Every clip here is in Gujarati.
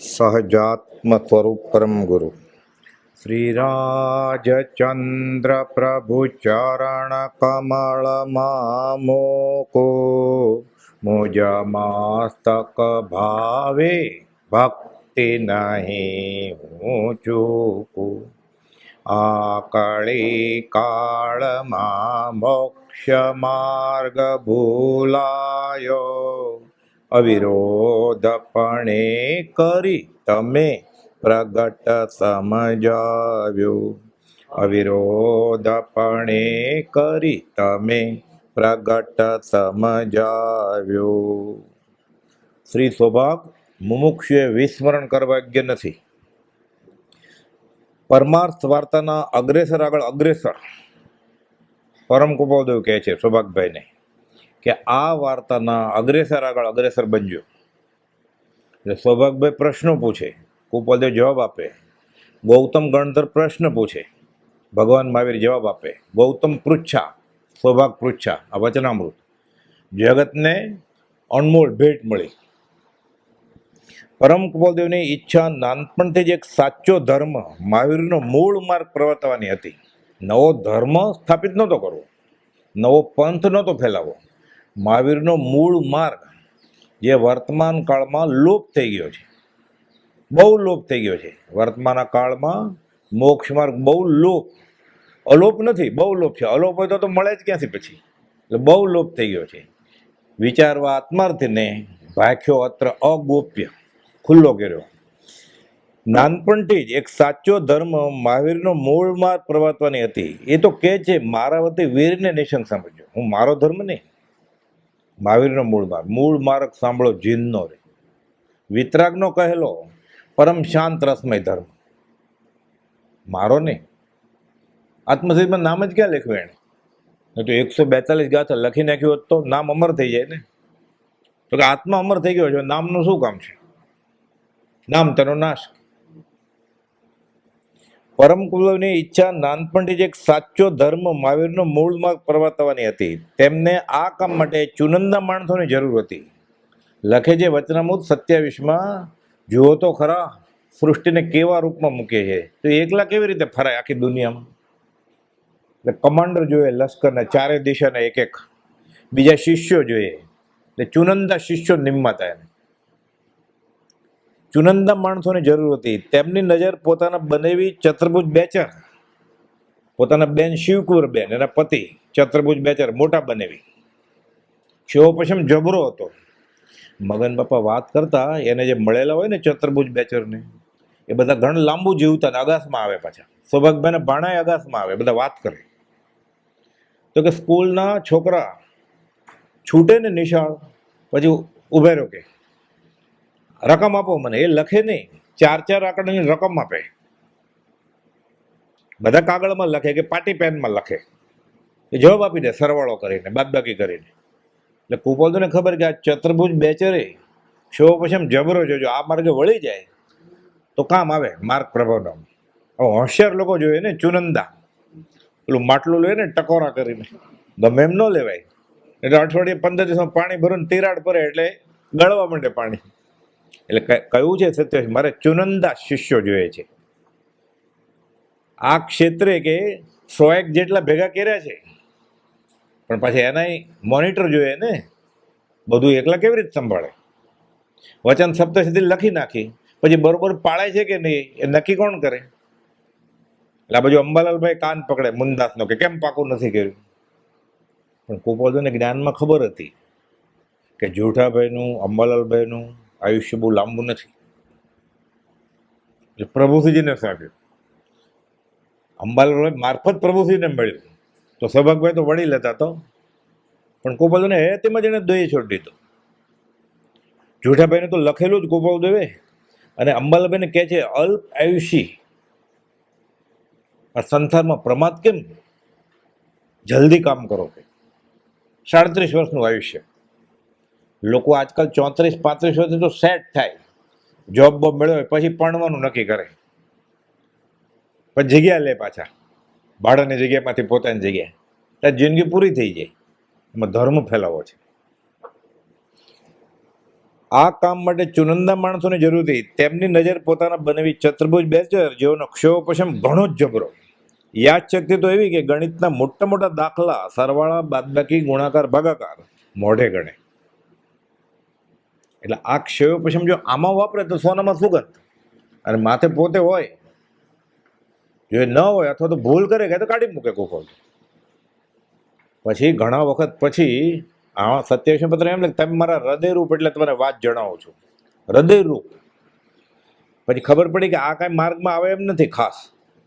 સહજાત્મ સ્વરૂપ પરમ ગુરુ શ્રી રાજચંદ્ર પ્રભુ ચરણ કમળ મામોકો મુજ મસ્તક ભાવે ભક્તિ નહીં હું ચૂકું આ કળી કાળમાં મોક્ષ માર્ગ ભૂલાયો અવિરોધપણે કરી તમે પ્રગટ સમજાવ્યું અવિરોધપણે કરી તમે પ્રગટ સમજાવ્યું. શ્રી સૌભાગ મુમુક્ષુએ વિસ્મરણ કરવા યોગ્ય નથી. પરમાર્થ વાર્તાના અગ્રેસર આગળ અગ્રેસર પરમ કૃપાદેવ કહે છે સૌભાગભાઈને કે આ વાર્તાના અગ્રેસર આગળ અગ્રેસર બનજો. એટલે સૌભાગભાઈ પ્રશ્નો પૂછે, કૃપાદેવ જવાબ આપે. ગૌતમ ગણધર પ્રશ્ન પૂછે, ભગવાન મહાવીર જવાબ આપે. ગૌતમ પૃચ્છા, સૌભાગ પૃચ્છા. આ વચનામૃત જગતને અનમોલ ભેટ મળી. પરમ કૃપાદેવની ઈચ્છા નાનપણથી જ એક સાચો ધર્મ મહાવીરનો મૂળ માર્ગ પ્રવર્તવાની હતી. નવો ધર્મ સ્થાપિત નહોતો કરવો, નવો પંથ નહોતો ફેલાવવો. મહાવીરનો મૂળ માર્ગ જે વર્તમાન કાળમાં લોપ થઈ ગયો છે, બહુ લોપ થઈ ગયો છે. વર્તમાન કાળમાં મોક્ષ માર્ગ બહુ લોપ, અલોપ નથી, બહુ લોપ છે. અલોપ હોય તો મળે જ ક્યાંથી પછી? એટલે બહુ લોપ થઈ ગયો છે. વિચારવા આત્માર્થીને ભાખ્યો અત્ર અગોપ્ય ખુલ્લો કર્યો. નાનપણથી જ એક સાચો ધર્મ મહાવીરનો મૂળ માર્ગ પ્રવર્તવાની હતી. એ તો કહે છે મારા વતી વીરને નિશંક સમજો. હું મારો ધર્મ નહીં, મહાવીરનો મૂળ માર્ગ સાંભળો જીનનો રે. વિતરાગનો કહેલો પરમ શાંત રસમય ધર્મ, મારો નહીં. આત્મસિદ્ધમાં નામ જ ક્યાં લખ્યું એણે? તો 142 ગાથા લખી નાખ્યું હોત તો નામ અમર થઈ જાય ને. તો કે આત્મા અમર થઈ ગયો છે, નામનું શું કામ છે? નામ તેનો નાશ. પરમ કુલની ઈચ્છા નાનપણથી જ એક સાચો ધર્મ મહાવીરનો મૂળ માર્ગ પ્રવર્તવાની હતી. તેમને આ કામ માટે ચુનંદા માણસોની જરૂર હતી. લખે છે વચનામૃત 27માં, જુઓ તો ખરા સૃષ્ટિને કેવા રૂપમાં મૂકે છે. તો એકલા કેવી રીતે ફરાય આખી દુનિયામાં? એટલે કમાન્ડર જોઈએ લશ્કરના, ચારે દિશાના એક એક. બીજા શિષ્યો જોઈએ, એટલે ચુનંદા શિષ્યો નિમ્માતા એને. ચુનંદા માણસોની જરૂર હતી. તેમની નજર પોતાના બનેવી ચતુર્ભુજ બેચર, પોતાના બેન શિવકુંવર બેન, એના પતિ ચતુર્ભુજ બેચર મોટા બનેવી. શિવો પછી જબરો હતો. મગન બાપા વાત કરતા, એને જે મળેલા હોય ને ચતુર્ભુજ બેચરને, એ બધા ઘણું લાંબુ જીવતા, અગાસમાં આવે પાછા. સૌભાગભાઈના ભાણાએ અગાસમાં આવે, બધા વાત કરે. તો કે સ્કૂલના છોકરા છૂટે ને નિશાળ, પછી ઉભે રહ્યો કે રકમ આપો મને. એ લખે નહીં, 4 આંકડાની રકમ આપે. બધા કાગળમાં લખે કે પાટી પેનમાં લખે, એ જવાબ આપી દે સરવાળો કરીને, બાદબાકી કરીને. એટલે કુપોલને ખબર કે આ ચતુર્ભુજ બેચરે શો પછી જબરો જોજો, આ માર્ગે વળી જાય તો કામ આવે માર્ગ પ્રભાવનો. હવે હોશિયાર લોકો જોઈએ ને ચુનંદા, પેલું માટલું લે ને ટકોરા કરીને, ગમે એમ ન લેવાય. એટલે અઠવાડિયે 15 દિવસમાં પાણી ભરું, તિરાડ પડે એટલે ગળવા માંડે પાણી. એટલે કયું છે સત્ય, મારે ચુનંદા શિષ્યો જોઈએ છે. આ ક્ષેત્રે કે 100 જેટલા ભેગા કર્યા છે, પણ પાછી એના મોનિટર જોઈએ ને. બધું એકલા કેવી રીતે સંભાળે? વચન સપ્તસિદ્ધિ લખી નાખી, પછી બરોબર પાળે છે કે નહીં એ નક્કી કોણ કરે? એટલે આ બાજુ અંબાલાલભાઈ કાન પકડે મુનદાસનો કે કેમ પાકું નથી કર્યું. પણ કુપોલને જ્ઞાનમાં ખબર હતી કે જૂઠાભાઈનું, અંબાલાલભાઈનું આયુષ્ય બહુ લાંબુ નથી. પ્રભુસિંહજીને સાંભળ્યું, અંબાલાલભાઈ મારફત પ્રભુસિંહને મળ્યું, તો સૌભાગભાઈ તો વળી લેતા તો, પણ કુપોલને હે તેમાં એને દોઈ છોડી દીધો. જૂઠાભાઈને તો લખેલું જ કુપોલદેવે, અને અંબાલાભાઈને કહે છે અલ્પ આયુષી આ સંસારમાં પ્રમાદ કેમ? જલ્દી કામ કરો. કે 37 વર્ષનું આયુષ્ય. લોકો આજકાલ 34-35 વર્ષથી તો સેટ થાય, જોબ બોબ મેળવે પછી પરણવાનું નક્કી કરે, પછી જગ્યા લે પાછા, ભાડાની જગ્યામાંથી પોતાની જગ્યાએ. ત્યાં જિંદગી પૂરી થઈ જાય. એમાં ધર્મ ફેલાવો છે. આ કામ માટે ચુનંદા માણસોની જરૂર હતી. તેમની નજર પોતાના બનેવી ચતુર્ભુજ બેચર જેઓનો ક્ષયોપશમ ઘણો જ જબરો. યાદશક્તિ તો એવી કે ગણિતના મોટા મોટા દાખલા સરવાળા બાદબાકી ગુણાકાર ભાગાકાર મોઢે ગણે. એટલે આ ક્ષયોપશમ જો આમાં વાપરે તો સોનામાં સુગંધ, અને માથે પોતે હોય, જો એ ન હોય અથવા તો ભૂલ કરે કે તો કાઢી મૂકે કુફળ. પછી ઘણા વખત પછી આ 27 પત્ર એમ લે તમે મારા હૃદયરૂપ એટલે તમારે વાત જણાવો છો, હૃદયરૂપ. પછી ખબર પડી કે આ કાંઈ માર્ગમાં આવે એમ નથી, ખાસ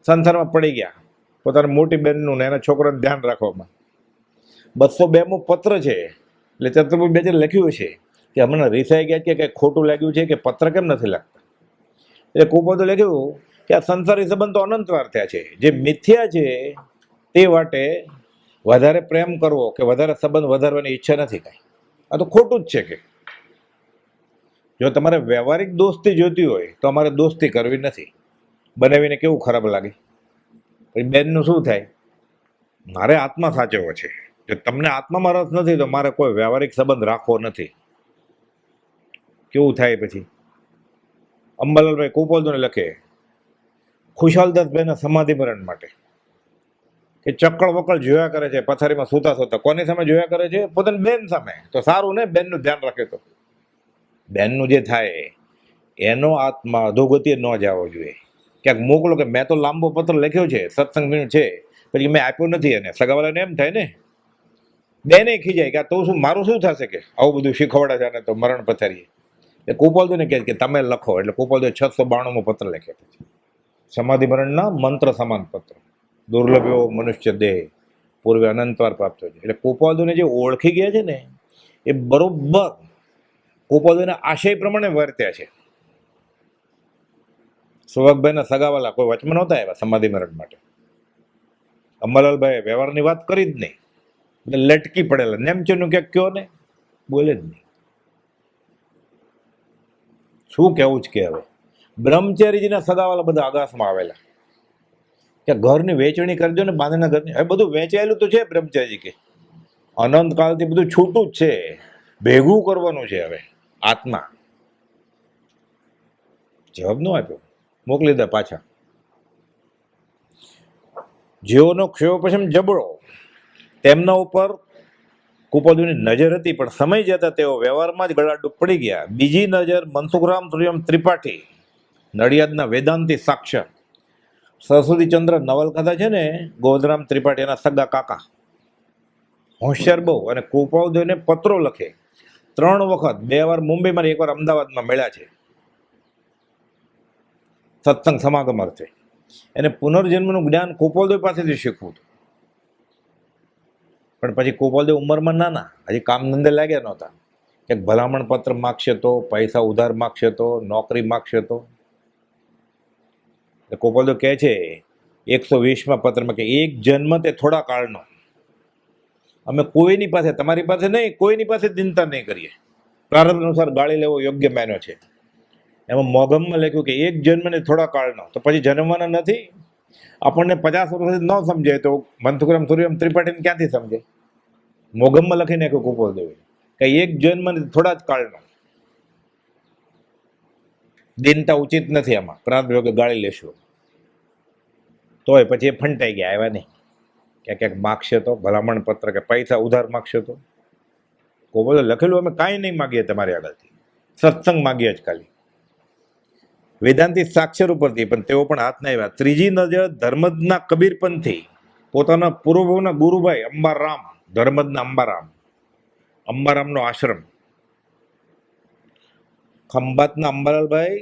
સંસારમાં પડી ગયા પોતાની મોટી બહેનનું ને એના છોકરાનું ધ્યાન રાખવામાં. 202મો પત્ર છે. એટલે ચતુર્ભુજ બેચરે લખ્યું છે કે હમણાં રીસાઈ ગયા કે કંઈ ખોટું લાગ્યું છે કે પત્ર કેમ નથી લાગતા. એટલે કુપોદે લખ્યું કે આ સંસારી સંબંધ તો અનંતવાર થયા છે, જે મિથ્યા છે તે વાટે વધારે પ્રેમ કરવો કે વધારે સંબંધ વધારવાની ઈચ્છા નથી કાંઈ. આ તો ખોટું જ છે. કે જો તમારે વ્યવહારિક દોસ્તી જોઈતી હોય તો અમારે દોસ્તી કરવી નથી. બનાવીને કેવું ખરાબ લાગે. પછી બેનનું શું થાય? મારે આત્મા સાચવવો છે. જો તમને આત્મામાં રસ નથી તો મારે કોઈ વ્યવહારિક સંબંધ રાખવો નથી. કેવું થાય પછી? અંબાલાલભાઈ કુપોદને લખે ખુશાલદાસભાઈના સમાધિ મરણ માટે કે ચક્કળ વકળ જોયા કરે છે પથારીમાં સૂતા સૂતા. કોની સામે જોયા કરે છે? પોતાની બેન સામે. તો સારું ને, બેનનું ધ્યાન રાખે તો. બેનનું જે થાય એનો આત્મા અધોગતિએ ન જવો જોઈએ. ક્યાંક મોકલો કે મેં તો લાંબો પત્ર લખ્યો છે, સત્સંગ છે, પછી મેં આપ્યો નથી. એને સગાવાલાને એમ થાય ને, બેને ખીજાય કે તો શું મારું શું થશે કે આવું બધું શીખવાડે છે. તો મરણ પથારીએ એ કુપોદને કહે કે તમે લખો. એટલે કુપોદે 692મો પત્ર લખ્યા. પછી સમાધિ મરણના મંત્ર સમાન પત્ર. દુર્લભ એવો મનુષ્ય દેહ પૂર્વે અનંતવાર પ્રાપ્ત હોય છે. એટલે કુપોદને જે ઓળખી ગયા છે ને એ બરોબર કુપોદના આશય પ્રમાણે વર્ત્યા છે. સુભાગભાઈના સગાવાલા કોઈ વચમાં નહોતા આવ્યા સમાધિ મરણ માટે. અંબાલાલભાઈ વ્યવહારની વાત કરી જ નહીં. એટલે લટકી પડેલા નેમચેનું ક્યાંક કયો ને, બોલે જ નહીં. શું કેવું જ કે હવે બ્રહ્મચારીજીના સગાવાલા બધા આકાશમાં આવેલા કે ઘરની વેચણી કરજો ને, બાંધના ઘરની. હવે બધું વેચાયેલું તો છે બ્રહ્મચારીજી કે અનંત કાળથી બધું છૂટું જ છે, ભેગું કરવાનું છે. હવે આત્મા જવાબ ન આપ્યો, મોકલી દે પાછા. જેઓનો ક્ષયોપશમ જબરો તેમના ઉપર કુપોદની નજર હતી, પણ સમય જતા તેઓ વ્યવહારમાં જ ગળાડૂબ પડી ગયા. બીજી નજર મનસુખરામ ત્રિપાઠી, નડિયાદના વેદાંતી સાક્ષર. સરસ્વતીચંદ્ર નવલકથા છે ને, ગોધરામ ત્રિપાઠીના સગા કાકા, હોશિયાર બહુ. અને કુપોદને પત્રો લખે 3 વખત, 2 વાર મુંબઈમાં, 1 વાર અમદાવાદમાં મળ્યા છે સત્સંગ સમાગમ અર્થે. એને પુનર્જન્મનું જ્ઞાન કુપોદે પાસેથી શીખવું હતું. પણ પછી કુપોદે ઉંમરમાં નાના, હજી કામ ધંધે લાગ્યા નહોતા. એક ભલામણ પત્ર માગશે તો, પૈસા ઉધાર માગશે તો, નોકરી માગશે તો. કુપોદે કહે છે 120મા પત્રમાં કે એક જન્મ તે થોડા કાળનો, અમે કોઈની પાસે, તમારી પાસે નહીં, કોઈની પાસે ચિંતા નહીં કરીએ. પ્રારબ્ધ અનુસાર ગાળી લેવો યોગ્ય માન્યો છે. એમાં મોગમમાં લખ્યું કે એક જન્મ ને થોડા કાળનો, તો પછી જન્મવાના નથી. આપણને 50 વર્ષથી ન સમજાય તો મનસુખરામ ત્રિપાઠીને ક્યાંથી સમજે? મોગમમાં લખી નાખ્યું કુપોદે કે એક જન્મ ને થોડા જ કાળનો. દિનતા ઉચિત નથી આમાં, પ્રાંત યોગે ગાળી લેશું. તોય પછી એ ફંટાઈ ગયા, આવ્યા નહીં. ક્યાંક માગશે તો, ભલામણ પત્ર કે પૈસા ઉધાર માગશે તો. કુપોદે લખેલું અમે કાંઈ નહીં માગીએ તમારી આગળથી, સત્સંગ માગીએ જ ખાલી. વેદાંતી સાક્ષર ઉપરથી પણ તેઓ પણ હાથ ના આવ્યા. ત્રીજી નજર ધર્મદના કબીરપંથી, પોતાના પૂર્વના ગુરુભાઈ અંબારામ, ધર્મદના અંબારામનો આશ્રમ. ખંભાતના અંબાલાલભાઈ,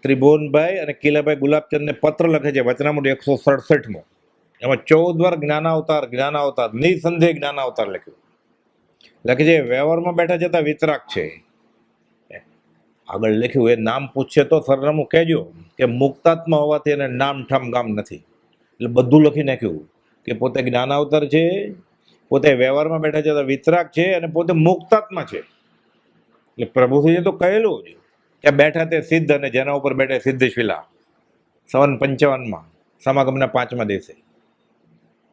ત્રિભુવનભાઈ અને કિલાભાઈ ગુલાબચંદને પત્ર લખે છે, વચનામૃત 167મો. એમાં 14 વાર જ્ઞાનાવતાર નિસંદેહ જ્ઞાનાવતાર લખ્યું. લખે છે વ્યવહારમાં બેઠા જતા વિતરાક છે. આગળ લખ્યું એ નામ પૂછશે તો સરનામું કહેજો કે મુક્તાત્મા હોવાથી એને નામ ઠામ ગામ નથી. એટલે બધું લખી નાખ્યું કે પોતે જ્ઞાનાવતાર છે, પોતે વ્યવહારમાં બેઠા જતા વિતરાક છે, અને પોતે મુક્તાત્મા છે. એટલે પ્રભુજીએ તો કહેલું જ કે બેઠા તે સિદ્ધ, અને જેના ઉપર બેઠે સિદ્ધ શિલા. 55માં સમાગમના 5મા દિવસે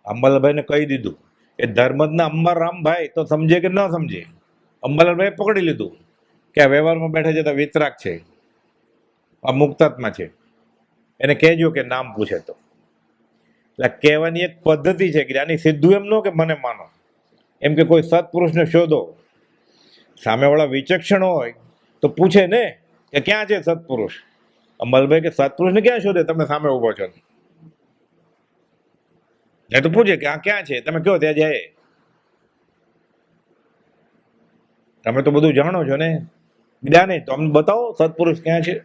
અંબાલાલભાઈને કહી દીધું. એ ધર્મદના અંબારામભાઈ તો સમજે કે ન સમજે, અંબાલાલભાઈ પકડી લીધું કે આ વ્યવહારમાં બેઠા જતા વિતરાક છે, આ મુક્તાત્મા છે, એને કહેજો કે નામ પૂછે તો. એટલે કહેવાની એક પદ્ધતિ છે કે આની સીધું એમ ન કે મને માનો, એમ કે કોઈ સત્પુરુષને શોધો, સામેવાળા વિચક્ષણ હોય તો પૂછે ને કે ક્યાં છે સત્પુરુષ. અંબાલભાઈ કે સત્પુરુષને ક્યાં શોધે, તમે સામે ઉભો છો એ તો પૂછે કે આ ક્યાં છે, તમે કહો ત્યાં જાય. તમે તો બધું જાણો છો ને, બીજા નહીં તો અમને બતાવો સત્પુરુષ ક્યાં છે.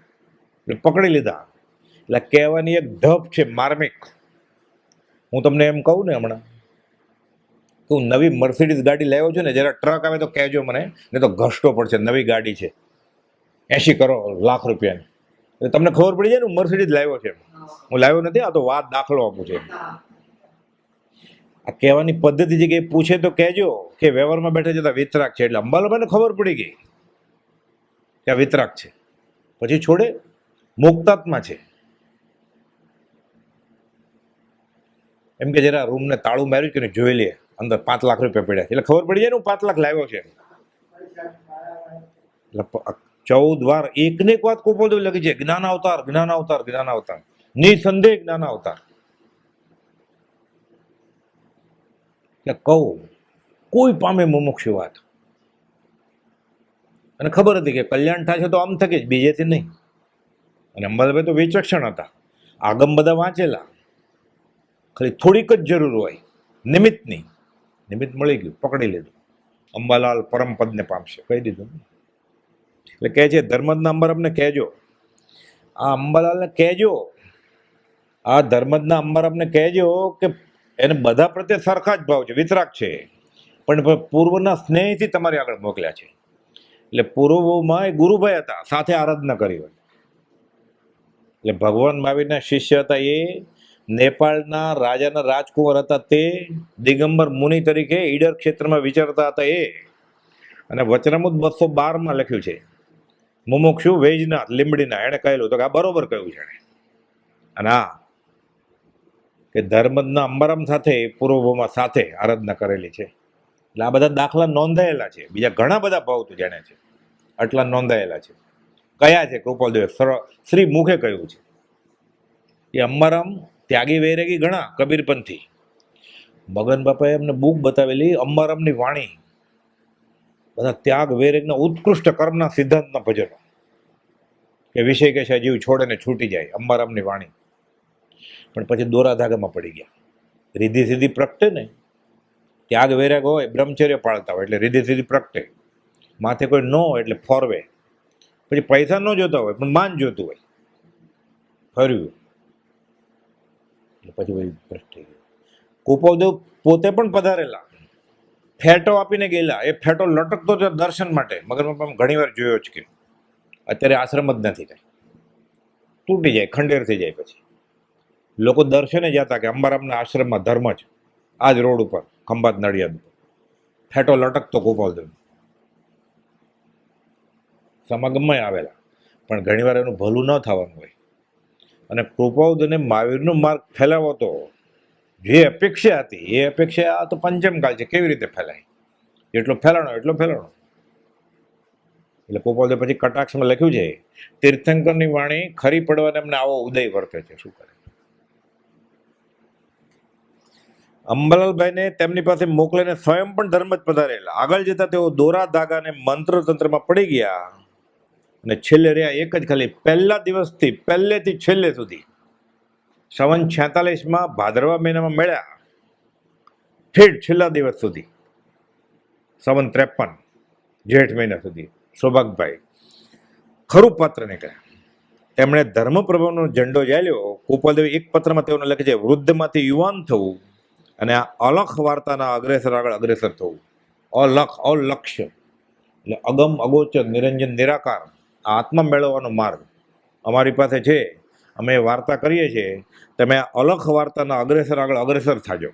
એટલે પકડી લીધા. એટલે કહેવાની એક ઢબ છે માર્મિક. હું તમને એમ કહું ને હમણાં, તું નવી મર્સિડીઝ ગાડી લાવ્યો છું ને, જરા ટ્રક આવે તો કહેજો મને, ને તો ઘસતો પડશે. નવી ગાડી છે, 80 કરોડ લાખ રૂપિયાની, એટલે તમને ખબર પડી જાય ને મર્સિડીઝ લાવ્યો છે. હું લાવ્યો નથી, આ તો વાત દાખલો આપું છે. આ કહેવાની પદ્ધતિ છે કે પૂછે તો કહેજો કે વ્યવહારમાં બેઠા જતા વિતરાક છે. એટલે અંબાલાભાઈને ખબર પડી ગઈ કે આ વિતરાક છે. પછી છોડે, મુક્તાત્મા છે. એમ કે જરા રૂમને તાળું માર્યું કે જોઈ લે, અંદર 5 લાખ રૂપિયા પડ્યા, એટલે ખબર પડી જાય ને હું 5 લાખ લાવ્યો છે. એટલે 14 વાર એકને એક વાત કોપોલ લખી છે, જ્ઞાન અવતાર, જ્ઞાન અવતાર, જ્ઞાન અવતાર, નિસંદેહ જ્ઞાન અવતાર. કે કહું કોઈ પામે મુમુક્ષુ વાત, અને ખબર હતી કે કલ્યાણ થાય છે તો આમ થકે જ, બીજેથી નહીં. અને અંબાલાભાઈ તો વિચક્ષણ હતા, આગમ બધા વાંચેલા, ખાલી થોડીક જ જરૂર હોય નિમિત્તની. નિમિત્ત મળી ગયું, પકડી લીધું. અંબાલાલ પરમ પદને પામશે, કહી દીધું. એટલે કહે છે ધર્મજના અંબારામને કહેજો, આ અંબાલાલને કહેજો, આ ધર્મજના અંબારામને કહેજો કે એને બધા પ્રત્યે સરખા જ ભાવ છે, વિતરાક છે, પણ પૂર્વના સ્નેહથી તમારી આગળ મોકલ્યા છે. એટલે પૂર્વમાં એ ગુરુભાઈ હતા, સાથે આરાધના કરી હોય. એટલે ભગવાન મહાવીરના શિષ્ય હતા એ, નેપાળના રાજાના રાજકુંવર હતા તે, દિગંબર મુનિ તરીકે ઈડર ક્ષેત્રમાં વિચરતા હતા એ. અને વચનામૃત 212 લખ્યું છે, મુમુક્ષુ વૈજનાથ લીંબડીના, એણે કહેલું તો કે આ બરોબર કહ્યું છે. અને આ કે ધર્મજના અંબારામ સાથે પૂર્વભૂમાં સાથે આરાધના કરેલી છે. એટલે આ બધા દાખલા નોંધાયેલા છે, બીજા ઘણા બધા ભાવ તું જાણે છે, આટલા નોંધાયેલા છે. કયા છે? કૃપાલદેવે શ્રી મુખે કહ્યું છે એ અંબારામ ત્યાગી વૈરાગી ઘણા, કબીરપંથી. મગન બાપાએ એમને બુક બતાવેલી અંબારામની વાણી, બધા ત્યાગ વૈરાગના ઉત્કૃષ્ટ કર્મના સિદ્ધાંતના ભજનો, કે વિષય કે છે જીવ છોડે ને છૂટી જાય, અંબારામની વાણી. પણ પછી દોરા ધાગામાં પડી ગયા. રીધી સીધી પ્રગટે ને, ત્યાગ વૈરાગ હોય, બ્રહ્મચર્ય પાળતા હોય એટલે રીધી સીધી પ્રગટે, માથે કોઈ ન હોય એટલે ફોરવે. પછી પૈસા ન જોતા હોય પણ માન જોતું હોય, ફર્યું એટલે પછી ભાઈ ભ્રષ્ટ થઈ ગયું. કુપાલદેવ પોતે પણ પધારેલા, ફેટો આપીને ગયેલા. એ ફેટો લટકતો હતો દર્શન માટે. મગરમાં ઘણી વાર જોયો જ કે અત્યારે આશ્રમ જ નથી, કાંઈ તૂટી જાય, ખંડેર થઈ જાય. પછી લોકો દર્શને જતા કે અંબારામના આશ્રમમાં ધર્મ જ, આ જ રોડ ઉપર ખંભાત નડિયાદ ઉપર ફેટો લટકતો કુપાલદેવ. સમાગમમાં આવેલા, પણ ઘણીવાર એનું ભલું ન થવાનું હોય. અને કૃપાઉદને મહાવીરનો માર્ગ ફેલાવો તો જે અપેક્ષા હતી એ અપેક્ષા આ તો પંચમકાલ છે, કેવી રીતે ફેલાય? જેટલો ફેલાણો એટલો ફેલાણો. એટલે કૃપાઉદે પછી કટાક્ષમાં લખ્યું છે, તીર્થંકરની વાણી ખરી પડવાને એમને આવો ઉદય વર્તે છે. શું કરે? અંબાલાલભાઈને તેમની પાસે મોકલીને સ્વયં પણ ધર્મ જ પધારેલા. આગળ જતા તેઓ દોરા ધાગાને મંત્ર તંત્રમાં પડી ગયા અને છેલ્લે રહ્યા એક જ, ખાલી પહેલા દિવસથી પહેલેથી છેલ્લે સુધી, સંવત 46 ભાદરવા મહિનામાં મળ્યા, ઠેઠ છેલ્લા દિવસ સુધી, સંવત 53 જેઠ મહિના સુધી. સૌભાગભાઈ ખરું પાત્ર નીકળ્યા. તેમણે ધર્મપ્રભાવનો ઝંડો ઝાલ્યો. કુપાલદેવ એક પત્રમાં તેઓને લખે છે, વૃદ્ધમાંથી યુવાન થવું અને આ અલખ વાર્તાના અગ્રેસર આગળ અગ્રેસર થવું. અલક્ષ્ય એટલે અગમ અગોચર નિરંજન નિરાકાર, આત્મા મેળવવાનો માર્ગ અમારી પાસે છે. અમે વાર્તા કરીએ છીએ, તમે આ અલખ વાર્તાના અગ્રેસર આગળ અગ્રેસર થાજો.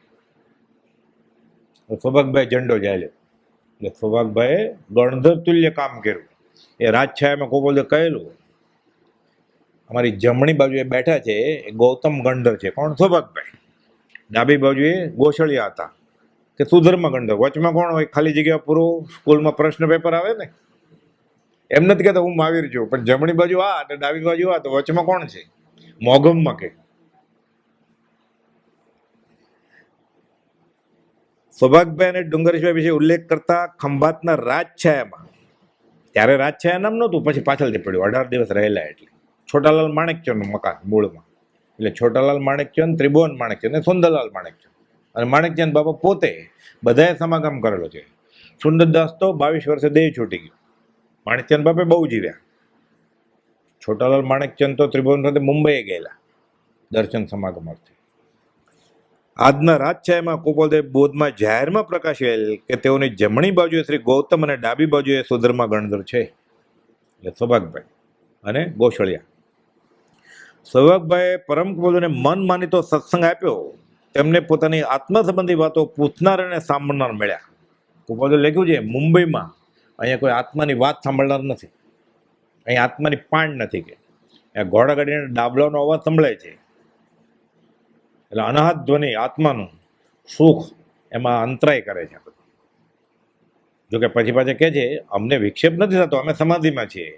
સૌભાગભાઈ ઝંડો ઝાલ્યો. એટલે સૌભાગભાઈએ ગણધર તુલ્ય કામ કર્યું. એ રાજછાયામાં કુપાલદેવ કહેલું, અમારી જમણી બાજુએ બેઠા છે એ ગૌતમ ગણધર છે. કોણ? સૌભાગભાઈ. ડાબી બાજુએ ગોસળિયા હતા કે સુધર્મ ગણધર. વચમાં કોણ હોય? ખાલી જગ્યા પૂરો. સ્કૂલમાં પ્રશ્ન પેપર આવે ને, એમ નથી કહેતા હું મહાવીર છું, પણ જમણી બાજુ આ અને ડાબી બાજુ આ, તો વચમાં કોણ છે? મોગમમાં કે સૌભાગભાઈ અને ડુંગરેશભાઈ વિશે ઉલ્લેખ કરતા ખંભાતના રાજછાયામાં, ત્યારે રાજછાયા નામ નહોતું, પછી પાછળથી પડ્યું, 18 દિવસ રહેલા એટલે છોટાલાલ માણેકચંદનું મકાન મૂળમાં. એટલે છોટાલાલ માણેકચંદ, ત્રિભુવન માણેકચંદ અને સુંદરલાલ માણેકચંદ, અને માણેકચંદ બાબા પોતે બધાએ સમાગમ કરેલો છે. સુંદરદાસ તો 22 વર્ષે દેહ છૂટી ગયો. માણેકચંદ બાપે બહુ જીવ્યા. છોટાલાલ માણેકચંદ તો ત્રિભુવન સાથે મુંબઈએ ગયેલા દર્શન સમાગમ અર્થે. આજના રાજછાયામાં કુપોલદેવ બોધમાં જાહેરમાં પ્રકાશેલ કે તેઓની જમણી બાજુએ શ્રી ગૌતમ અને ડાબી બાજુએ સુધર્મા ગણધર છે, એટલે સૌભાગભાઈ અને ગોસળિયા. સૌભાગભાઈએ પરમ કુપોલદેવને મન માનીતો સત્સંગ આપ્યો. તેમને પોતાની આત્મા સંબંધી વાતો પૂછનાર અને સાંભળનાર મળ્યા. કુપોલદેવ લખ્યું છે મુંબઈમાં અહીંયા કોઈ આત્માની વાત સાંભળનાર નથી, અહીં આત્માની પાણ નથી, કે ઘોડા ગાડીને ડાબલાનો અવાજ સંભળાય છે, એટલે અનાહત ધ્વનિ આત્માનું સુખ એમાં અંતરાય કરે છે. જોકે પછી પાછા કહે છે અમને વિક્ષેપ નથી થતો, અમે સમાધિમાં છીએ,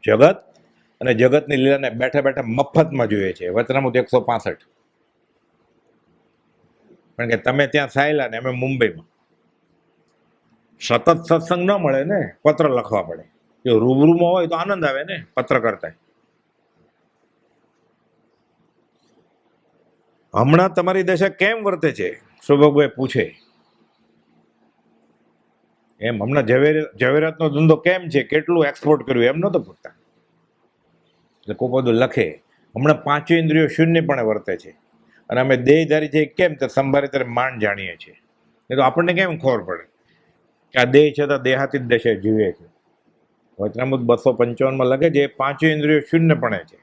જગત અને જગતની લીલાને બેઠા બેઠા મફતમાં જોઈએ છે. વચનામૃત 165. કારણ કે તમે ત્યાં સાયલા ને અમે મુંબઈમાં. સતત સત્સંગ ન મળે ને, પત્ર લખવા પડે. જો રૂબરૂમાં હોય તો આનંદ આવે ને, પત્ર કરતા. હમણાં તમારી દશા કેમ વર્તે છે? સૌભાગભાઈ પૂછે એમ. હમણાં ઝવેરાતનો ધંધો કેમ છે, કેટલું એક્સપોર્ટ કર્યું, એમ નહોતો પૂછતા. એટલે કોઈ બધું લખે હમણાં 5 ઇન્દ્રિયો શૂન્યપણે વર્તે છે, અને અમે દેહધારી છે કેમ, તો સંભારે ત્યારે માંડ જાણીએ છીએ. એ તો આપણને કેમ ખબર પડે કે આ દેહ છે તો દેહાતી જ દશા જીવે છે. વચનામૃત 255 લખે છે 5 ઇન્દ્રિયો શૂન્યપણે છે,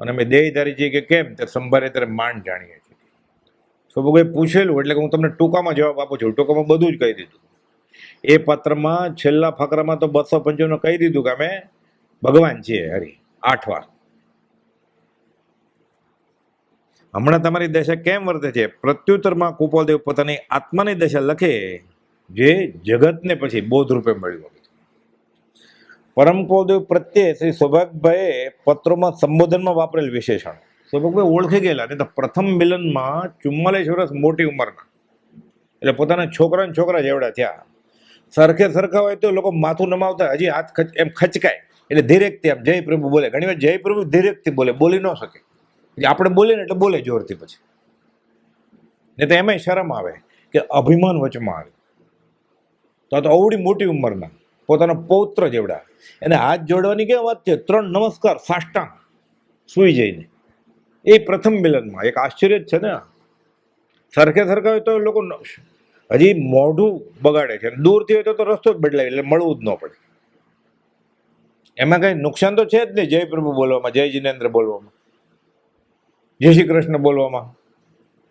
અને અમે દેહધારી છીએ કે કેમ, તે સંભારે ત્યારે માંડ જાણીએ છીએ. સૌભાગભાઈ પૂછેલું એટલે કે હું તમને ટૂંકામાં જવાબ આપું છું. ટૂંકામાં બધું જ કહી દીધું. એ પત્રમાં છેલ્લા ફકરામાં તો 255 કહી દીધું કે અમે ભગવાન છીએ હરી 8 વાર. હમણાં તમારી દશા કેમ વર્તે છે? પ્રત્યુત્તરમાં કુપોલદેવ પોતાની આત્માની દશા લખે, જે જગતને પછી બોધ રૂપે મળ્યું. પરમ કુપોલદેવ પ્રત્યે શ્રી સૌભાગભાઈએ પત્રોમાં સંબોધનમાં વાપરેલ વિશેષણ સૌભાગભાઈ ઓળખી ગયેલા. નહીં તો પ્રથમ મિલનમાં 44 વર્ષ મોટી ઉંમરના, એટલે પોતાના છોકરા જેવડા થયા. સરખે સરખા હોય તો લોકો માથું નમાવતા, હજી હાથ એમ ખચકાય, એટલે ધીરેકથી આમ જય પ્રભુ બોલે. ઘણી વાર જય પ્રભુ ધીરેકથી બોલે, બોલી ન શકે. આપણે બોલીએ ને એટલે બોલે જોરથી, પછી ને તો એમાંય શરમ આવે કે અભિમાન વચમાં આવે. તો અવડી મોટી ઉંમરના પોતાનો પૌત્ર જેવડા, એને હાથ જોડવાની કેમ વાત છે? 3 નમસ્કાર સાષ્ટાંગ સુઈ જઈને. એ પ્રથમ મિલનમાં એક આશ્ચર્ય જ છે ને. સરખે સરખા હોય તો લોકો હજી મોઢું બગાડે છે, દૂરથી હોય તો રસ્તો જ બદલાય, એટલે મળવું જ ન પડે. એમાં કઈ નુકસાન તો છે જ નહીં. જય પ્રભુ બોલવામાં, જય જિનેન્દ્ર બોલવામાં, જય શ્રી કૃષ્ણ બોલવામાં,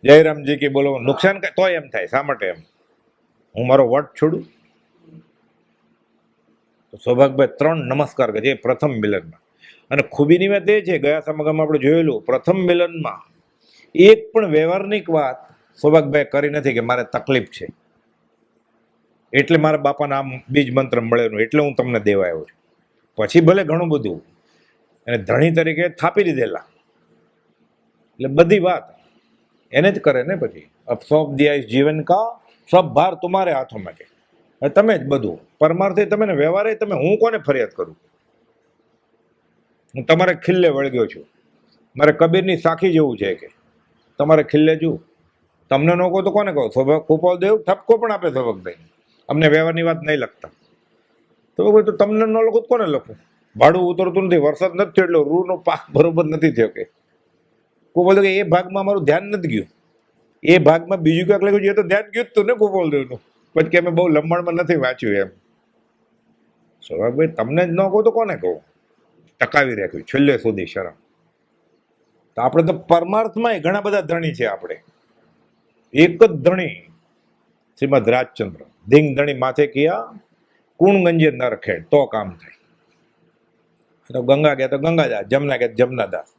જય રામજી કી બોલવામાં નુકસાન તો એમ થાય શા માટે એમ હું મારો વટ છોડું? તો સૌભાગભાઈ 3 નમસ્કાર કે જે પ્રથમ મિલનમાં. અને ખૂબીની વાત એ છે, ગયા સમાગમમાં આપણે જોયેલું, પ્રથમ મિલનમાં એક પણ વ્યવહારિક વાત સૌભાગભાઈ કરી નથી કે મારે તકલીફ છે એટલે મારા બાપાના આમ બીજ મંત્ર મળેલું એટલે હું તમને દેવા આવ્યો છું. પછી ભલે ઘણું બધું એને ધણી તરીકે થાપી લીધેલા, એટલે બધી વાત એને જ કરે ને. પછી અબ સોંપ દિયા ઇસ જીવન કા સબ ભાર તમારે હાથોમાં, કે તમે જ બધું પરમાર્થે તમે ને વ્યવહારે તમે. હું કોને ફરિયાદ કરું? હું તમારે ખિલ્લે વળગ્યો છું. મારે કબીરની સાખી જેવું છે કે તમારે ખિલ્લે છું. તમને ન કહો તો કોને કહો? કુપોલદેવ ઠપકો પણ આપે સૌભાગભાઈ, અમને વ્યવહારની વાત નહીં લખતા. તો ભાઈ તો તમને ન લખું તો કોને લખું? ભાડું ઉતરતું નથી, વરસાદ નથી થયો એટલે રૂનો પાક બરોબર નથી થયો. કે કુપોલદેવ કે એ ભાગમાં અમારું ધ્યાન નથી ગયું, એ ભાગમાં બીજું ક્યાંક લખ્યું છે, એ તો ધ્યાન ગયું જ તું ને કુપોલદેવનું. પછી કે અમે બહુ લંબાણમાં નથી વાંચ્યું એમ. સૌભાગભાઈ તમને જ ન કહું તો કોને કહું? ટકાવી રાખ્યું છેલ્લે સુધી શરમ. તો આપણે તો પરમાર્થમાં ઘણા બધા ધણી છે. આપણે એક જ ધણી શ્રીમદ રાજચંદ્ર, ધીંગ ધણી માથે કિયા કુણ ગંજે ન રખે તો કામ થાય. તો ગંગા ગયા તો ગંગાદાસ, જમના ગયા જમનાદાસ.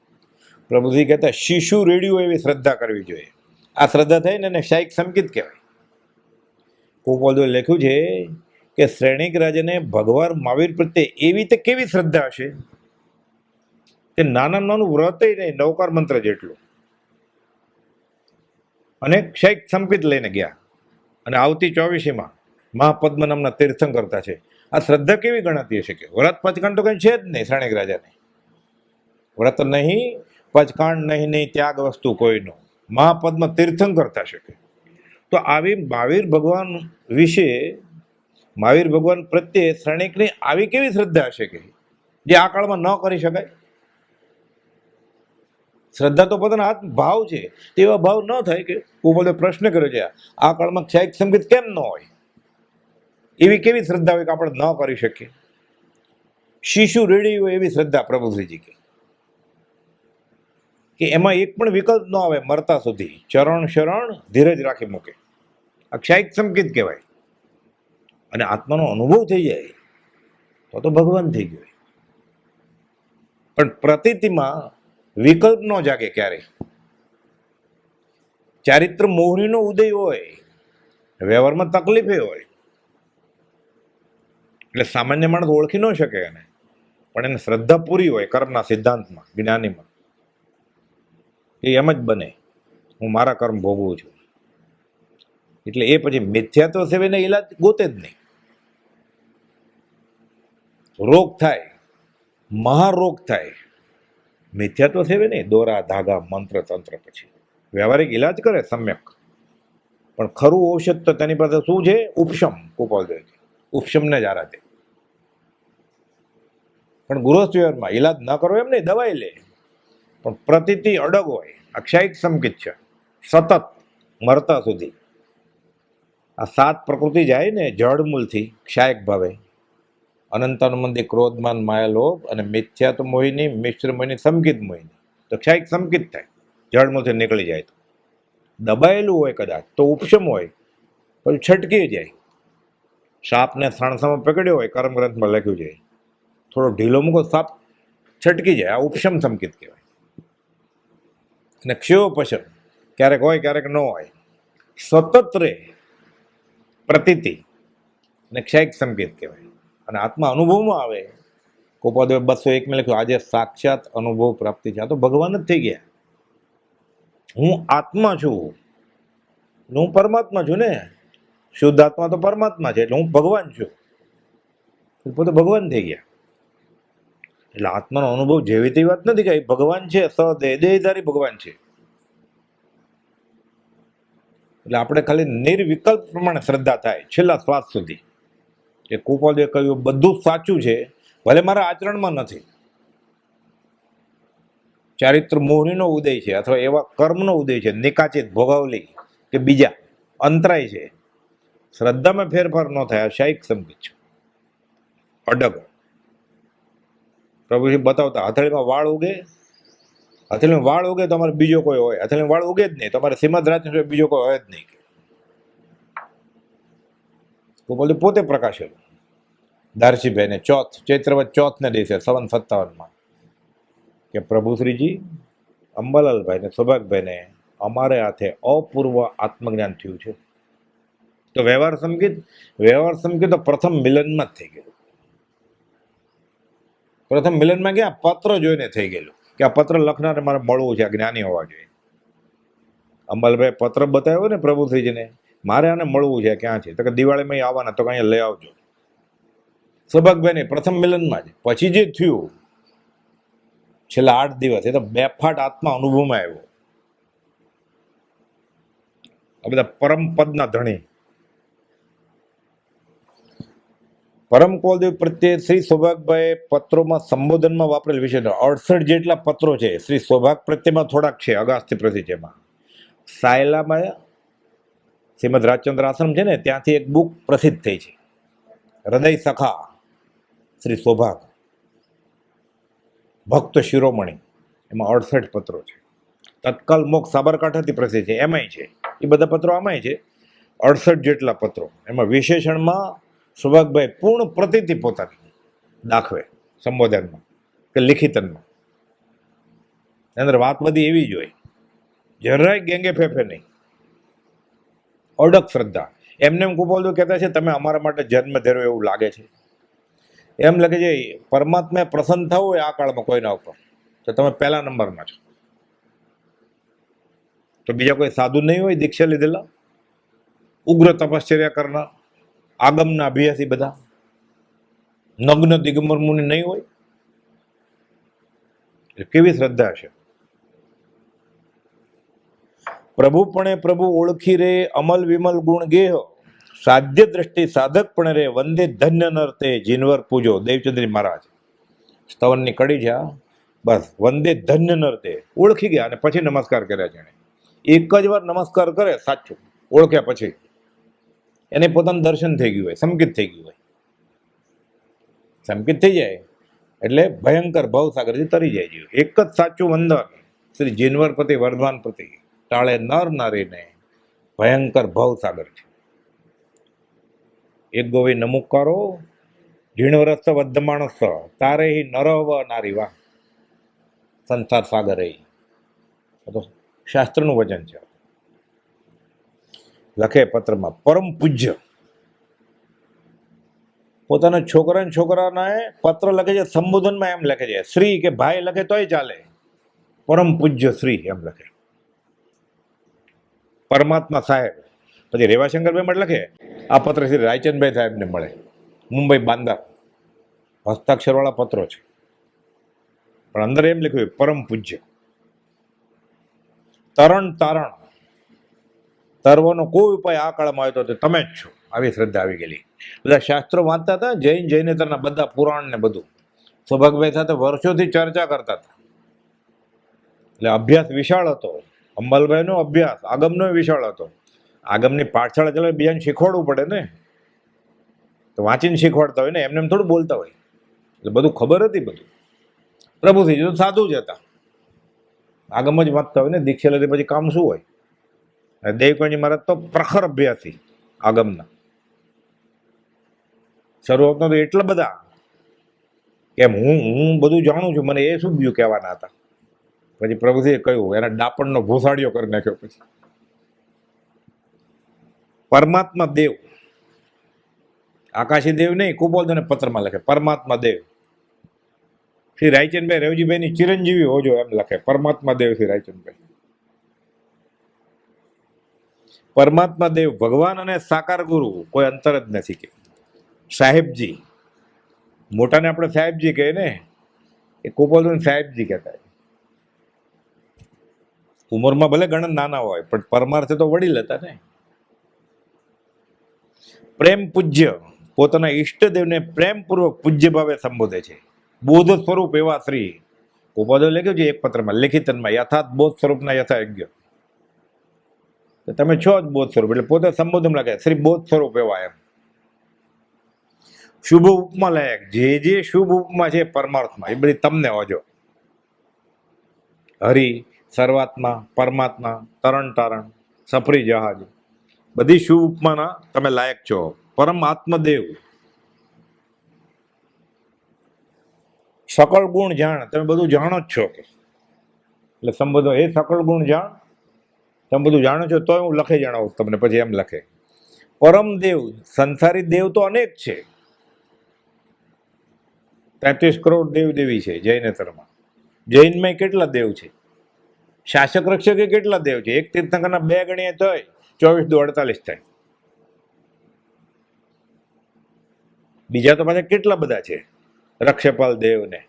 પ્રભુજી કહેતા શિશુ રેડિયો એવી શ્રદ્ધા કરવી જોઈએ. આ શ્રદ્ધા થઈ ને એને શાયક સંકિત કહેવાય. કુપોલદેવે લખ્યું છે કે શ્રેણિક રાજાને ભગવાન મહાવીર પ્રત્યે એવી રીતે કેવી શ્રદ્ધા હશે કે નાનું વ્રત નહીં, નવકાર મંત્ર જેટલું, અને ક્ષૈક સંપિત લઈને ગયા, અને આવતી 24મીમાં મહાપદ્મ નામના તીર્થંકરતા છે. આ શ્રદ્ધા કેવી ગણાતી હશે કે વ્રત પચકાંડ તો કઈ છે જ નહીં શ્રેણિક રાજાને. વ્રત નહીં, પચકાંડ નહીં, ત્યાગ વસ્તુ કોઈનો, મહાપદ્મ તીર્થંકરતા છે. તો આવી મહાવીર ભગવાન વિશે, મહાવીર ભગવાન પ્રત્યે શ્રેણિકની આવી કેવી શ્રદ્ધા હશે કે જે આ કાળમાં ન કરી શકાય. શ્રદ્ધા તો પોતાના હાથ ભાવ છે, તેવા ભાવ ન થાય કે હું બધો પ્રશ્ન કર્યો છે આ કાળમાં ક્ષૈક સંગીત કેમ ન હોય. એવી કેવી શ્રદ્ધા હોય કે આપણે ન કરી શકીએ. શિશુ રેડી હોય એવી શ્રદ્ધા પ્રભુશ્રીજી કે એમાં એક પણ વિકલ્પ ન આવે મરતા સુધી, ચરણ શરણ ધીરજ રાખી મૂકે. આ ક્ષૈક સંગીત કહેવાય. અને આત્માનો અનુભવ થઈ જાય તો ભગવાન થઈ ગયો. પણ પ્રતીતિમાં વિકલ્પ ન જાગે ક્યારે. ચારિત્ર મોહરીનો ઉદય હોય, વ્યવહારમાં તકલીફે હોય, એટલે સામાન્ય માણસ ઓળખી ન શકે એને. પણ એને શ્રદ્ધા પૂરી હોય કર્મના સિદ્ધાંતમાં, જ્ઞાનીમાં, એ એમ જ બને હું મારા કર્મ ભોગવું છું. એટલે એ પછી મિથ્યાત્વ સેવીને ઈલાજ ગોતે જ નહીં. રોગ થાય, મહારોગ થાય, મિથ્યાત્વ સેવે નહીં, દોરા ધાગા મંત્ર તંત્ર પછી વ્યવહારિક ઈલાજ કરે સમ્યક. પણ ખરું ઔષધ તો તેની પાસે શું છે? ઉપશમ. કુપાલદેવ ઉપશમને જ આરાધે. પણ ગૃહસ્થ વ્યવહારમાં ઈલાજ ન કરો એમ નહીં, દવાઈ લે, પણ પ્રતીતિ અડગ હોય. અક્ષાયિક સંકિત છે, સતત મરતા સુધી. આ 7 પ્રકૃતિ જાય ને જળમૂલથી ક્ષાયક ભાવે, અનંતાનુબંધી ક્રોધમાન માયા લોભ અને મિથ્યાત્વ મોહિની, મિશ્ર મોહિની, સંકિત મોહિની, તો ક્ષાયક સંકિત થાય. જળમૂલથી નીકળી જાય તો દબાયેલું હોય કદાચ તો ઉપશમ હોય, પછી છટકી જાય. સાપને સાણસામાં પકડ્યો હોય, કર્મ ગ્રંથમાં લખ્યું છે, થોડો ઢીલો મૂકો સાપ છટકી જાય. આ ઉપશમ સંકિત કહેવાય. અને ક્ષયોપશમ ક્યારેક હોય ક્યારેક ન હોય, સતત રે પ્રતીતિ અને ક્ષૈક સંકેત કહેવાય. અને આત્મા અનુભવમાં આવે. કોપાદેવ 201 લખ્યું આજે સાક્ષાત અનુભવ પ્રાપ્તિ છે. આ તો ભગવાન જ થઈ ગયા. હું આત્મા છું, હું પરમાત્મા છું ને. શુદ્ધ આત્મા તો પરમાત્મા છે, એટલે હું ભગવાન છું. પોતે ભગવાન થઈ ગયા. એટલે આત્માનો અનુભવ જેવી તેવી વાત નથી કે ભગવાન છે, સદેહધારી ભગવાન છે. એટલે આપણે ખાલી નિર્વિકલ્પ પ્રમાણે શ્રદ્ધા થાય છેલ્લા શ્વાસ સુધી કે કુપાલદેવે કહ્યું બધું સાચું છે, ભલે મારા આચરણમાં નથી. ચારિત્ર મોહરીનો ઉદય છે, અથવા એવા કર્મનો ઉદય છે, નિકાચિત ભોગાવલી કે બીજા અંતરાય છે. શ્રદ્ધામાં ફેરફાર ન થાય. શાયિક સંકેત છે, અડગ. પ્રભુજી બતાવતા હથેળીમાં વાળ ઉગે, હથેળીમાં વાળ ઉગે તો અમારે બીજો કોઈ હોય, હથેળીમાં વાળ ઉગે જ નહીં તો અમારે શ્રીમદ રાજ્ય બીજો કોઈ હોય જ નહીં. તો બોલે પોતે પ્રકાશેલું. દારસીભાઈને ચોથ ચૈત્રવત ચોથને દિવસે 57 કે પ્રભુશ્રીજી અંબાલાલભાઈને સૌભાગભાઈને અમારે હાથે અપૂર્વ આત્મજ્ઞાન થયું છે. તો વ્યવહાર સંકેત તો પ્રથમ મિલનમાં જ થઈ ગયેલું. પ્રથમ મિલનમાં ક્યાં? પત્ર જોઈને થઈ ગયેલું કે આ પત્ર લખનારે મારે મળવું છે, આ જ્ઞાની હોવા જોઈએ. અંબાલાલભાઈ પત્ર બતાવ્યો ને પ્રભુશ્રીજીને, મારે આને મળવું છે, ક્યાં છે? તો કે દિવાળીમાં આવવાના, તો અહીંયા લઈ આવજો. સૌભાગભાઈને પ્રથમ મિલનમાં જ. પછી જે થયું છેલ્લા 8 દિવસ, એ તો બેફાટ આત્મા અનુભવમાં આવ્યો. આ બધા પરમ પદના ધણી પરમ કુલદેવ પ્રત્યે શ્રી સૌભાગભાઈ પત્રોમાં સંબોધનમાં વાપરેલ વિષય 68 જેટલા પત્રો છે. શ્રી સૌભાગ પ્રત્યેમાં થોડાક છે, અગાસ્ત્ય પ્રતિજ્ઞામાં. સાયલામાં શ્રીમદ રાજચંદ્ર આશ્રમ છે ને, ત્યાંથી એક બુક પ્રસિદ્ધ થઈ છે, હૃદય સખા શ્રી સૌભાગ ભક્ત શિરોમણી. એમાં 68 પત્રો છે. તત્કાલ મોક્ષ સાબરકાંઠાથી પ્રસિદ્ધ છે, એમાંય છે. એ બધા પત્રો આમાંય છે, 68 જેટલા પત્રો. એમાં વિશેષણમાં સૌભાગભાઈ પૂર્ણ પ્રતીતિ પોતાની દાખવે સંબોધનમાં કે લિખિતનમાં. અંદર વાત બધી એવી જ હોય, જરાય ગેંગે ફેફે નહીં, અડગ શ્રદ્ધા. એમને એમ ગોપાલદેવ કહેતા છે તમે અમારા માટે જન્મ ધર્યો એવું લાગે છે. એમ લાગે છે પરમાત્માએ પ્રસન્ન થવું હોય આ કાળમાં કોઈના ઉપર તો તમે પહેલા નંબરમાં છો. તો બીજા કોઈ સાધુ નહીં હોય દીક્ષા લીધેલા, ઉગ્ર તપશ્ચર્યા કરનાર, આગમના અભ્યાસી બધા નગ્ન દિગંબર મુનિ નહીં હોય? કેવી શ્રદ્ધા છે. પ્રભુપણે પ્રભુ ઓળખી રે અમલ વિમલ ગુણ ગેહ, સાધ્ય દ્રષ્ટિ સાધક પણ રે વંદે ધન્ય નરતે જીનવર પૂજો. દેવચંદ્રી મહારાજ સ્તવનની કડી છે. બસ વંદે ધન્ય નરતે ઓળખી ગયા અને પછી નમસ્કાર કર્યા છે. એક જ વાર નમસ્કાર કરે સાચું ઓળખ્યા પછી એને પોતાનું દર્શન થઈ ગયું હોય, સંકિત થઈ ગયું હોય. સંકિત થઈ જાય એટલે ભયંકર ભવસાગરથી તરી જાય છે. એક જ સાચું વંદન શ્રી જીનવરપતિ વર્ધમાનપતિ ટાળે નર નારીને ભયંકર ભવસાગર છે. એક ગોવી નમુકારો જીણવરસ્ત વર્ધમાણસ્ત તારે હિ નરવ નારી વા સંસાર સાગર એ તો શાસ્ત્રનું વચન છે. લખે પત્રમાં પરમ પૂજ્ય પોતાના છોકરાના પત્ર લખે છે, સંબોધનમાં એમ લખે છે શ્રી કે ભાઈ લખે તોય ચાલે, પરમ પૂજ્ય શ્રી એમ લખે. પરમાત્મા સાહેબ પછી રેવાશંકરભાઈ માટે લખે આ પત્ર શ્રી રાયચંદભાઈ સાહેબને મળે, મુંબઈ બાંદા, હસ્તાક્ષરવાળા પત્રો છે પણ અંદર એમ લખ્યું પરમ પૂજ્ય. તરણ તારણ તરવાનો કોઈ ઉપાય આ કાળમાં આવ્યો તો તમે જ છો, આવી શ્રદ્ધા આવી ગયેલી. બધા શાસ્ત્રો વાંચતા હતા, જૈનેતરના બધા પુરાણ ને બધું સૌભાગભાઈ સાથે વર્ષોથી ચર્ચા કરતા હતા. એટલે અભ્યાસ વિશાળ હતો. અંબાલભાઈનો અભ્યાસ આગમનો વિશાળ હતો. આગમની પાઠશાળા ચાલે બીજાને શીખવાડવું પડે ને, તો વાંચીને શીખવાડતા હોય ને, એમને એમ થોડું બોલતા હોય. એટલે બધું ખબર હતી. બધું પ્રભુથી તો સાધુ જ હતા, આગમ જ વાંચતા હોય ને. દીક્ષા લીધી પછી કામ શું હોય? દેવકણજી મહારાજ તો પ્રખર અભ્યાસી આગમના. શરૂઆતમાં તો એટલા બધા કેમ હું બધું જાણું છું, મને એ શું બીજું કહેવાના હતા. પછી પ્રભુજીએ કહ્યું, એના ડાપણનો ભૂસાડીઓ કરી નાખ્યો. પછી પરમાત્મા દેવ, આકાશી દેવ નહીં, કુબોલને પત્રમાં લખે પરમાત્મા દેવ. શ્રી રાયચંદભાઈ રેવજીભાઈની ચિરંજીવી હોજો એમ લખે પરમાત્મા દેવ શ્રી રાયચંદભાઈ. પરમાત્મા દેવ ભગવાન અને સાકાર ગુરુ કોઈ અંતર જ નથી. કે સાહેબજી, મોટાને આપણે સાહેબજી કહીએ ને, એ કુબોલને સાહેબજી કહેતા. ઉંમરમાં ભલે ઘણા નાના હોય પણ પરમાર્થે તો વડીલ હતા ને. પ્રેમ પૂજ્ય પોતાના ઈષ્ટદેવને પ્રેમપૂર્વક પૂજ્ય ભાવે સંબોધે છે. બોધ સ્વરૂપ એવા શ્રી કુબોલે લખ્યું છે એક પત્રમાં લેખિતનમાં, યથાર્થ બોધ સ્વરૂપના યથાયજ્ઞ. તમે છો જ બોધ સ્વરૂપ, એટલે પોતે સંબોધન લાગે શ્રી બોધ સ્વરૂપ એવા. એમ શુભ ઉપમા લાયક જે શુભ ઉપમા છે પરમાર્થમાં, એ બધી તમને હોજો. હરિ, સર્વાત્મા, પરમાત્મા, તરણ તારણ, સફરી જહાજ, બધી શુભ ઉપમાના તમે લાયક છો. પરમ આત્મદેવ, સકળ ગુણ જાણ, તમે બધું જાણો જ છો. કે એટલે સંબોધો એ સકળ ગુણ જાણ, તમે બધું જાણો છો. તોય હું લખે જણાવું તમને. પછી એમ લખે પરમ દેવ, સંસારી દેવ તો અનેક છે, 33 કરોડ દેવ દેવી છે જૈનેતરમાં. જૈનમાં કેટલા દેવ છે? શાસક રક્ષકે કેટલા દેવ છે? એક તીર્થંકરના 2 ગણીએ તોય 24 દુ 48 થાય. બીજા તો પાછા કેટલા બધા છે. રક્ષપાલ દેવને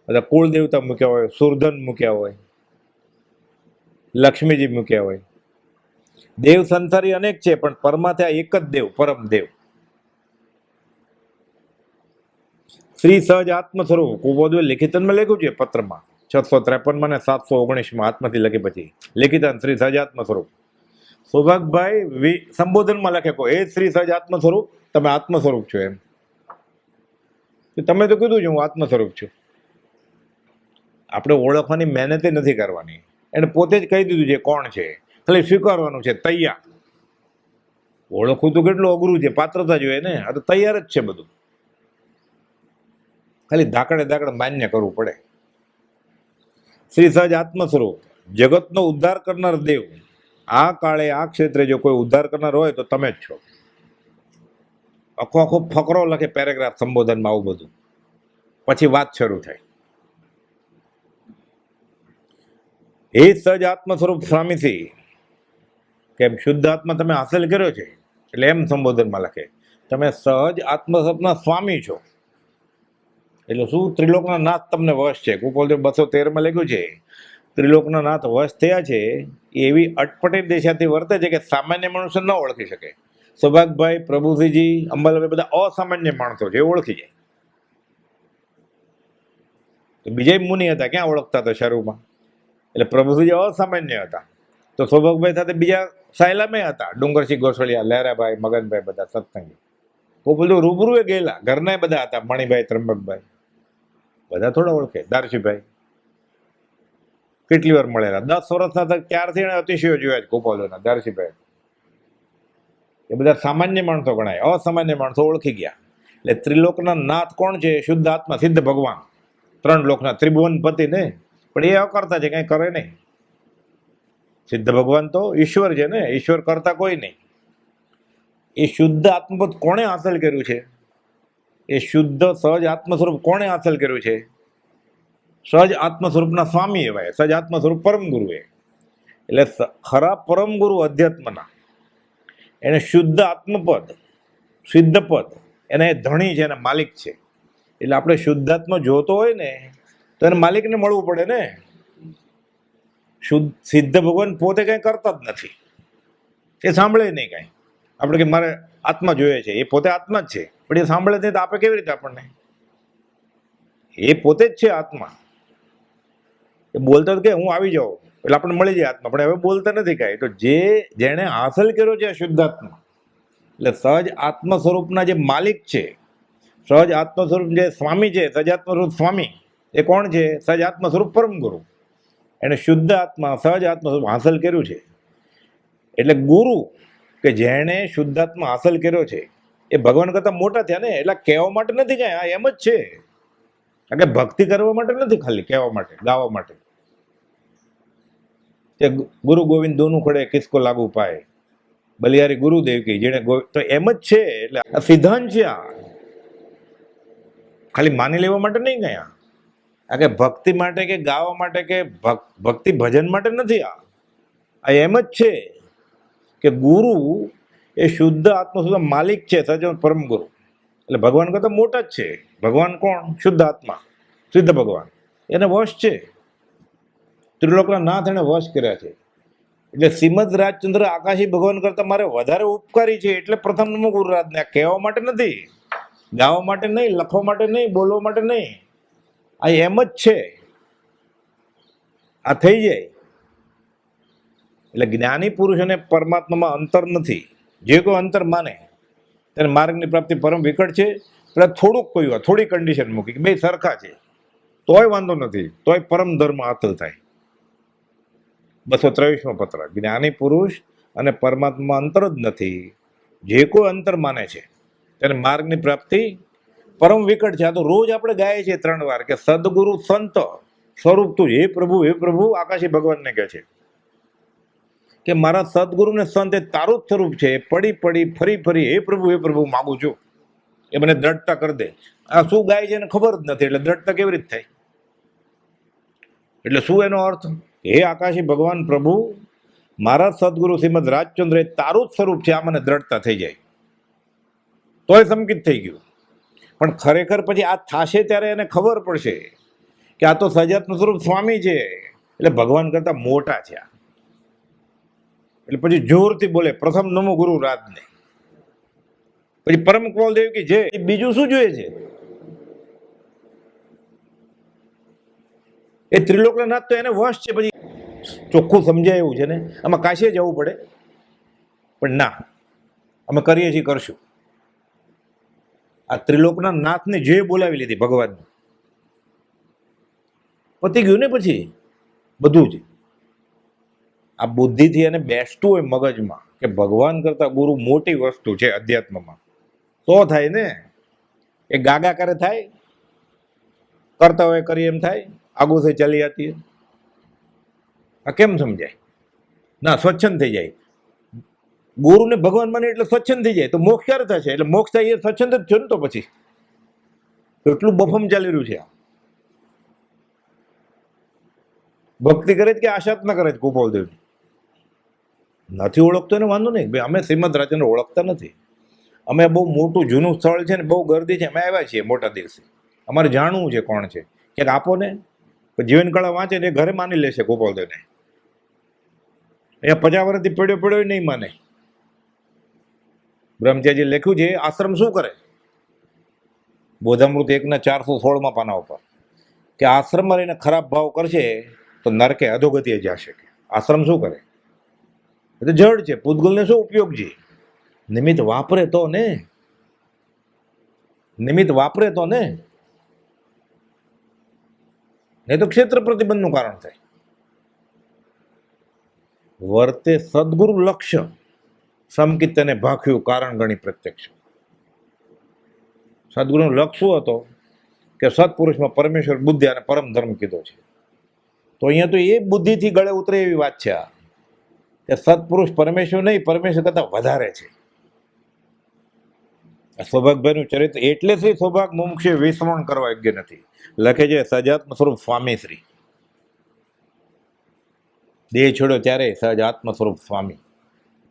બધા કુળ દેવતા મૂક્યા હોય, સુરધન મૂક્યા હોય, લક્ષ્મીજી મૂક્યા હોય. દેવ સંસારી અનેક છે પણ પરમાત્મા એક જ દેવ, પરમ દેવ શ્રી સહજ આત્મ સ્વરૂપ. કુબોલે લિખિતનમાં લખ્યું છે પત્રમાં 653 ને 719 આત્મથી લખી પછી લિખિતન શ્રી સહજ આત્મ સ્વરૂપ. સૌભાગભાઈ સંબોધનમાં લખે કો એ શ્રી સહજ આત્મ સ્વરૂપ, તમે આત્મ સ્વરૂપ છો. એમ તમે તો કીધું છે હું આત્મ સ્વરૂપ છું. આપણે ઓળખવાની મહેનત નથી કરવાની, એને પોતે જ કહી દીધું છે કોણ છે, ખાલી સ્વીકારવાનું છે. તૈયાર. ઓળખવું તો કેટલું અઘરું છે, પાત્રતા જોઈએ ને. આ તો તૈયાર જ છે બધું, ખાલી ધાકડે માન્ય કરવું પડે. શ્રી સહજ આત્મ સ્વરૂપ, જગતનો ઉદ્ધાર કરનાર દેવ. આ કાળે આ ક્ષેત્રે જો કોઈ ઉદ્ધાર કરનાર હોય તો તમે જ છો. આખો આખો ફકરો લખે, પેરેગ્રાફ સંબોધનમાં આવું બધું, પછી વાત શરૂ થાય. એ સહજ આત્મ સ્વરૂપ સ્વામીથી, કેમ શુદ્ધ આત્મા તમે હાંસલ કર્યો છે, એટલે એમ સંબોધનમાં લખે તમે સહજ આત્મ સ્વરૂપના સ્વામી છો. એટલે શું? ત્રિલોકના નાથ તમને વશ છે. કુપોલદેવ 213 લખ્યું છે, ત્રિલોકના નાથ વશ થયા છે. એવી અટપટી દિશાથી વર્તે છે કે સામાન્ય મનુષ્ય ન ઓળખી શકે. સૌભાગભાઈ, પ્રભુસિંહજી, અંબાલાભાઈ બધા અસામાન્ય માણસો છે, એ ઓળખી જાય. તો બીજા મુનિ હતા, ક્યાં ઓળખતા હતા શરૂમાં? એટલે પ્રભુસિંહજી અસામાન્ય હતા, તો સૌભાગભાઈ સાથે બીજા સાયલામે હતા, ડુંગરસિંહ ગોસળિયા, લહેરાભાઈ, મગનભાઈ, બધા સત્સંગી. કુપોલદેવ રૂબરૂએ ગયેલા, ઘરના બધા હતા, મણિભાઈ, ત્રંબકભાઈ, બધા થોડા ઓળખે. દારશીભાઈ કેટલી વાર મળેલા, 10 વર્ષના હતા ત્યારથી એને અતિશયો જોયા છે ગોપાલોના. દારશીભાઈ એ બધા સામાન્ય માણસો ગણાય, અસામાન્ય માણસો ઓળખી ગયા. એટલે ત્રિલોકના નાથ કોણ છે? શુદ્ધ આત્મા, સિદ્ધ ભગવાન. 3 લોકના ત્રિભુવન પતિ ને, પણ એ અકર્તા છે, કઈ કરે નહીં. સિદ્ધ ભગવાન તો ઈશ્વર છે ને, ઈશ્વર કરતા કોઈ નહીં. એ શુદ્ધ આત્મપદ કોણે હાંસલ કર્યું છે? એ શુદ્ધ સહજ આત્મ સ્વરૂપ કોણે હાંસલ કર્યું છે? સહજ આત્મ સ્વરૂપના સ્વામી એવાય, સહજ આત્મ સ્વરૂપ પરમ ગુરુ. એટલે ખરા પરમ ગુરુ અધ્યાત્મના, એને શુદ્ધ આત્મપદ, સિદ્ધ પદ, એના એ ધણી છે, એના માલિક છે. એટલે આપણે શુદ્ધાત્મા જોતો હોય ને, તો એને માલિકને મળવું પડે ને. શુદ્ધ સિદ્ધ ભગવાન પોતે કંઈ કરતા જ નથી, એ સાંભળે નહીં કાંઈ. આપણે કે મારે આત્મા જોઈએ છે, એ પોતે આત્મા જ છે, પણ એ સાંભળે નહીં તો આપે કેવી રીતે આપણને? એ પોતે જ છે આત્મા. એ બોલતા કે હું આવી જાઉં એટલે આપણને મળી જાય આત્મા, પણ હવે બોલતા નથી કાંઈ. તો જેણે હાંસલ કર્યો છે શુદ્ધાત્મા, એટલે સહજ આત્મ સ્વરૂપના જે માલિક છે, સહજ આત્મ સ્વરૂપ જે સ્વામી છે, સહજાત્મ સ્વરૂપ સ્વામી, એ કોણ છે? સહજ આત્મ સ્વરૂપ પરમ ગુરુ. એને શુદ્ધ આત્મા, સહજ આત્મ સ્વરૂપ હાંસલ કર્યું છે. એટલે ગુરુ કે જેણે શુદ્ધાત્મા હાંસલ કર્યો છે, એ ભગવાન કરતા મોટા થયા ને. એટલે કહેવા માટે નથી કાંઈ, આ એમ જ છે. કારણ કે ભક્તિ કરવા માટે નથી, ખાલી કહેવા માટે, ગાવા માટે. કે ગુરુ ગોવિંદ દોનું ખડે કિસકો લાગુ પાય, બલિયારી ગુરુદેવ કી, જેને તો એમ જ છે. એટલે આ સિદ્ધાંત છે, આ ખાલી માની લેવા માટે નહીં કઈ. આ કે ભક્તિ માટે કે ગાવા માટે કે ભક્તિ ભજન માટે નથી. આ એમ જ છે કે ગુરુ એ શુદ્ધ આત્મ શુદ્ધ માલિક છે, સજ્જન પરમ ગુરુ. એટલે ભગવાન કરતા મોટા જ છે. ભગવાન કોણ? શુદ્ધ આત્મા, સિદ્ધ ભગવાન. એને વશ છે, ત્રિલોકના નાથ એને વશ કર્યા છે. એટલે શ્રીમદ રાજચંદ્ર આકાશી ભગવાન કરતા મારે વધારે ઉપકારી છે. એટલે પ્રથમ નમો ગુરુરાજને. આ કહેવા માટે નથી, ગાવા માટે નહીં, લખવા માટે નહીં, બોલવા માટે નહીં. આ એમ જ છે, આ થઈ જાય. એટલે જ્ઞાની પુરુષ અને પરમાત્મામાં અંતર નથી. જે કોઈ અંતર માને તેને માર્ગની પ્રાપ્તિ પરમ વિકટ છે. એટલે થોડુંક કહ્યું, થોડી કન્ડિશન મૂકી કે બે સરખા છે, તોય વાંધો નથી, તોય પરમ ધર્મ હાંસલ થાય. 223મો પત્ર. જ્ઞાની પુરુષ અને પરમાત્મા અંતર જ નથી. જે કોઈ અંતર માને છે તેને માર્ગની પ્રાપ્તિ પરમ વિકટ છે. આ તો રોજ આપણે ગાઈએ છીએ 3 વાર કે સદગુરુ સંત સ્વરૂપ તું, હે પ્રભુ, હે પ્રભુ. આકાશી ભગવાનને કહે છે કે મારા સદગુરુ ને સંત એ તારું જ સ્વરૂપ છે. પડી પડી ફરી ફરી હે પ્રભુ માગું છું, એ મને દ્રઢતા કરી દે. આ શું ગાય છે એને ખબર જ નથી, એટલે દ્રઢતા કેવી રીતે થાય? એટલે શું એનો અર્થ? હે આકાશી ભગવાન પ્રભુ, મારા સદગુરુ શ્રીમદ રાજચંદ્ર એ તારું જ સ્વરૂપ છે, આ મને દ્રઢતા થઈ જાય. તોય સંકિત થઈ ગયું. પણ ખરેખર પછી આ થાશે ત્યારે એને ખબર પડશે કે આ તો સજાત્મ સ્વરૂપ સ્વામી છે, એટલે ભગવાન કરતા મોટા છે. એટલે પછી જોરથી બોલે પ્રથમ નમો ગુરુ રાજને. પછી પરમ કુલદેવ કી જય. બીજું શું જોઈએ છે? એ ત્રિલોકના નાથ તો એને વશ છે. પછી ચોખ્ખું સમજાય એવું છે ને, આમાં કાશીએ જવું પડે, પણ ના, અમે કરીએ છીએ, કરશું. આ ત્રિલોકના નાથને જે બોલાવી લીધી ભગવાન, પતી ગયું ને. પછી બધું જ આ બુદ્ધિથી એને બેસતું હોય મગજમાં કે ભગવાન કરતા ગુરુ મોટી વસ્તુ છે અધ્યાત્મમાં, તો થાય ને. એ ગાગા કરે થાય, કરતા હોય કરી એમ થાય, આગું થઈ ચાલી જતી. આ કેમ સમજાય? ના, સ્વચ્છંદ થઈ જાય. ગુરુને ભગવાન માને એટલે સ્વચ્છંદ થઈ જાય, તો મોક્ષ ક્યારે થશે? એટલે મોક્ષ થાય એ સ્વચ્છંદ જ છે ને. તો પછી એટલું બફમ ચાલી રહ્યું છે. ભક્તિ કરે જ કે આશાત્મા કરે જ ગોપાલદેવ નથી ઓળખતો એને વાંધો નહીં ભાઈ. અમે શ્રીમદ રાજચંદ્ર ઓળખતા નથી. અમે બહુ મોટું જૂનું સ્થળ છે ને બહુ ગર્દી છે, અમે આવ્યા છીએ મોટા દિવસે. અમારે જાણવું છે કોણ છે, ક્યાંક આપો ને. જીવન કળા વાંચે ને એ ઘરે માની લેશે ગોપાલદેવને. અહીંયા 50 વર્ષથી પડ્યો પડ્યો નહીં માને. બ્રહ્મચારી લખ્યું છે આશ્રમ શું કરે, બોધામૃત 1/416 પાના ઉપર, કે આશ્રમમાં રહીને ખરાબ ભાવ કરશે તો નરકે અધોગતિએ જશે. આશ્રમ શું કરે? એ તો જડ છે, પૂતગલને શું ઉપયોગ છે? નિમિત્ત વાપરે તો ને, નિમિત્ત વાપરે તો ને, નહીં તો ક્ષેત્ર પ્રતિબંધનું કારણ થાય. વર્તે સદગુરુ લક્ષ્ય સમકિત તેને ભાખ્યું કારણ ગણી પ્રત્યક્ષ. સદગુરુનો લક્ષ્ય શું હતો? કે સત્પુરુષમાં પરમેશ્વર બુદ્ધિ અને પરમ ધર્મ કીધો છે. તો અહીંયા તો એ બુદ્ધિથી ગળે ઉતરે એવી વાત છે આ, કે સત્પુરુષ પરમેશ્વર નહીં, પરમેશ્વર કરતા વધારે છે. સૌભાગભાઈનું ચરિત્ર એટલે શ્રી સૌભાગ મુમુક્ષે વિસ્મરણ કરવા યોગ્ય નથી. લખે છે સહજાત્મ સ્વરૂપ સ્વામી શ્રી. દેહ છોડ્યો ત્યારે સહજાત્મ સ્વરૂપ સ્વામી.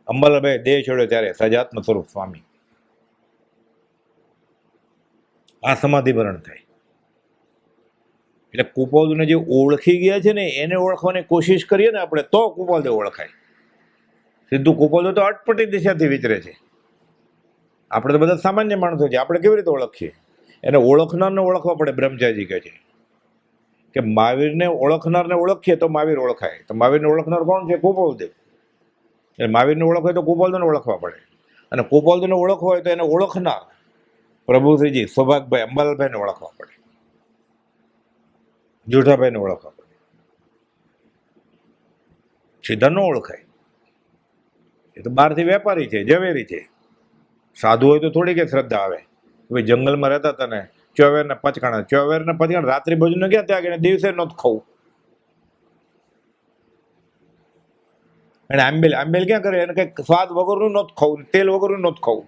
અંબાલાભાઈ દેહ છોડ્યો ત્યારે સહજાત્મ સ્વરૂપ સ્વામી. આ સમાધિભરણ થાય. એટલે કુપાલદેવને જે ઓળખી ગયા છે ને એને ઓળખવાની કોશિશ કરીએ ને આપણે તો કુપાલદેવ ઓળખાય. સીધું કુપાલદેવ તો અટપટી દિશાથી વિચરે છે. આપણે તો બધા સામાન્ય માણસો છે, આપણે કેવી રીતે ઓળખીએ? એને ઓળખનારને ઓળખવા પડે. બ્રહ્મચારી કહે છે કે મહાવીરને ઓળખનારને ઓળખીએ તો મહાવીર ઓળખાય. તો મહાવીરને ઓળખનાર કોણ છે? કુપાલદેવ. એટલે મહાવીરને ઓળખવા હોય તો કુપાલદેવને ઓળખવા પડે, અને કુપાલદેવને ઓળખવા હોય તો એને ઓળખનાર પ્રભુશ્રીજી સૌભાગભાઈ અંબાલાલભાઈને ઓળખવા પડે, જોઠાભાઈને ઓળખવા પડે. સીધા ન ઓળખાય. એ તો બહારથી વેપારી છે, ઝવેરી છે. સાધુ હોય તો થોડી કે શ્રદ્ધા આવે. ભાઈ જંગલમાં રહેતા હતા ને, ચોવેરના પચકાણા રાત્રિ ભોજન ગયા ત્યાં આગળ દિવસે નહોતું ખાવું. અને આંબેલ ક્યાં કરે? એને કંઈક સ્વાદ વગરનું નહોતું ખાવું, તેલ વગરનું નહોતું ખાવું.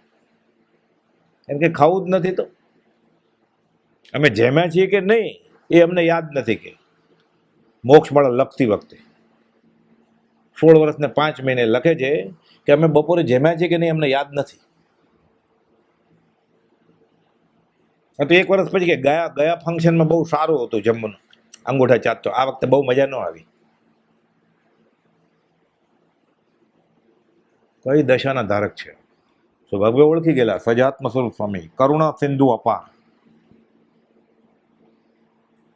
એને કંઈ ખાવું જ નથી. તો અમે જેમ્યા છીએ કે નહીં એ અમને યાદ નથી. કે મોક્ષમાળા લખતી વખતે 16 વર્ષને 5 મહિને લખે છે કે અમે બપોરે જેમ્યા છીએ કે નહીં અમને યાદ નથી. તો 1 વર્ષ પછી કે ગયા ફંક્શનમાં બહુ સારું હતું જમવાનું, અંગૂઠા ચાટતો. આ વખતે બહુ મજા ન આવી. કઈ દશાના ધારક છે? સૌભાગભાઈ ઓળખી ગયેલા. સજાત્મ સ્વરૂપ સ્વામી, કરુણા સિંધુ અપાર.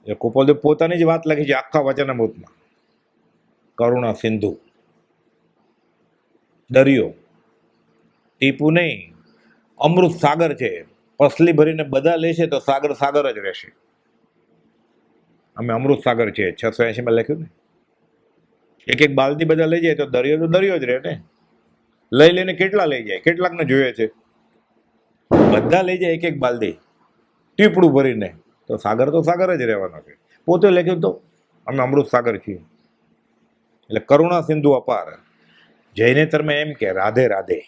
એ કુપાલદેવ પોતાની જ વાત લખી છે આખા વચનામૃતમાં. કરુણા સિંધુ, દરિયો, ટીપુ નહીં, અમૃત સાગર છે. પસલી ભરીને બધા લેશે તો સાગર સાગર જ રહેશે. અમે અમૃત સાગર છે 680 લખ્યું ને. એક બાલદી બધા લઈ જાય તો દરિયો જ રહે ને. લઈ લઈને કેટલા લઈ જાય? કેટલાકને જોઈએ છે? બધા લઈ જાય એક બાલદી ટીપડું ભરીને, તો સાગર જ રહેવાનો છે. પોતે લખ્યું તો અમે અમૃત સાગર છીએ. એટલે કરુણા સિંધુ અપાર. જૈનેતરમાં એમ કે રાધે રાધે,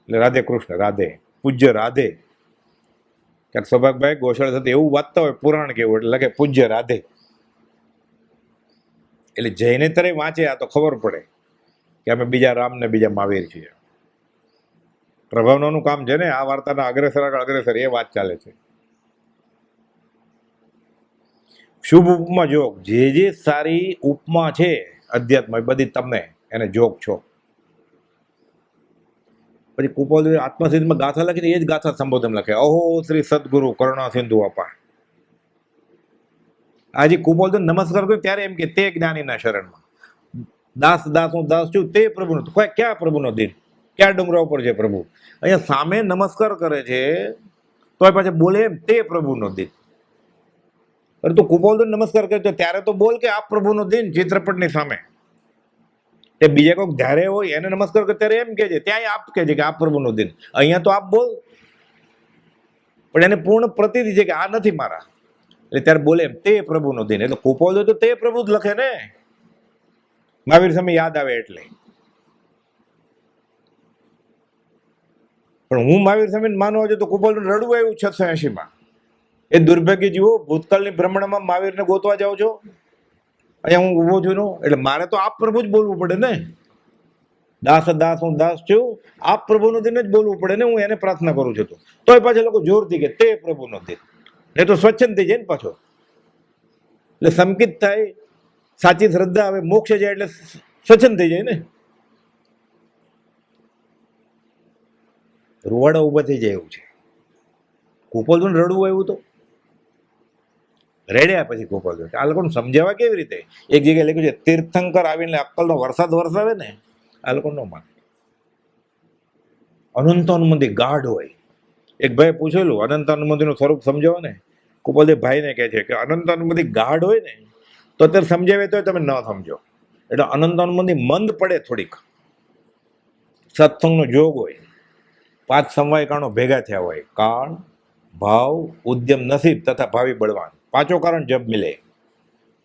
એટલે રાધે કૃષ્ણ, રાધે પૂજ્ય રાધે. ક્યાંક સૌભાગભાઈ ગોશાળા સાથે એવું વાંચતા હોય પુરાણ કેવું, એટલે લખે પૂજ્ય રાધે. એટલે જૈનેતરે વાંચે આ તો ખબર પડે કે અમે બીજા રામ ને બીજા મહાવીર છીએ. પ્રભાવનાનું કામ છે ને આ વાર્તાના અગ્રેસર એ વાત ચાલે છે. શુભ ઉપમા જોગ, જે સારી ઉપમા છે અધ્યાત્મ બધી તમને એને જોગ છો. પછી કુપાલદેવ આત્મસિદ્ધમાં ગાથા લખીને એ જ ગાથા સંબોધન લખે, અહો શ્રી સદગુરુ કરુણા સિંધુ અપાર. આજે કુપાલદેવ નમસ્કાર કર્યો ત્યારે એમ કે તે જ્ઞાનીના શરણમાં દાસ હું દાસ છું તે પ્રભુનો. ક્યાં પ્રભુનો દિન? ક્યાં ડુંગરા ઉપર છે પ્રભુ? અહીંયા સામે નમસ્કાર કરે છે તો પાછા બોલે એમ તે પ્રભુનો દિન. અરે તું કુપાલદેવ નમસ્કાર કરે તો ત્યારે તો બોલ કે આ પ્રભુનો દિન ચિત્રપટની સામે. એ બીજા કોઈક ધારે હોય એને નમસ્કાર કરે ત્યારે એમ કે છે, ત્યાંય આપ કે છે કે આ પ્રભુનો દિન. અહીંયા તો આપ બોલ, પણ એને પૂર્ણ પ્રતીતિ છે કે આ નથી મારા, એટલે ત્યારે બોલે એમ તે પ્રભુનો દિન. એટલે કુપાલદેવ તો તે પ્રભુ જ લખે ને, મહાવીર સામે યાદ આવે એટલે. પણ હું મહાવીર સ્વામીને માનવા છું તો કુપોલને રડવું આવ્યું 680માં. એ દુર્ભાગ્ય જીવો ભૂતકાળની ભ્રમણમાં મહાવીરને ગોતવા જાઓ છો. અહીંયા હું ઊભો છું એટલે મારે તો આપ પ્રભુ જ બોલવું પડે ને. દાસ દાસ હું દાસ છું, આપ પ્રભુનો દિન જ બોલવું પડે ને. હું એને પ્રાર્થના કરું છું તોય પાછા લોકો જોરથી કે તે પ્રભુનો દિન, એ તો સ્વચ્છંદ થઈ જાય ને પાછો. એટલે સંકિત થાય, સાચી શ્રદ્ધા આવે, મોક્ષ જાય એટલે સ્વચ્છંદ થઈ જાય ને. રૂવાડા ઉભા થઈ જાય એવું છે. કુપોલનું રડવું આવ્યું તો રેડ્યા પછી કુપોલ આ લોકોને સમજાવવા કેવી રીતે? એક જગ્યાએ લખ્યું છે તીર્થંકર આવીને અક્કલનો વરસાદ વરસાવે ને, આ લોકો ન માને. અનંત અનુમતિ ગાઢ હોય. એક ભાઈ પૂછેલું અનંત અનુમતિનું સ્વરૂપ સમજાવો ને. કુપોલદેવ ભાઈને કહે છે કે અનંત અનુમતિ ગાઢ હોય ને તો અત્યારે સમજાવે તો તમે ન સમજો. એટલે અનંત અનુમતિ મંદ પડે થોડીક. સત્સંગનો જોગ હોય, 5 સમવાય કારણો ભેગા થયા હોય, કાળ, ભાવ, ઉદ્યમ, નસીબ તથા ભાવિ બળવાન, 5 કારણ જબ મિલે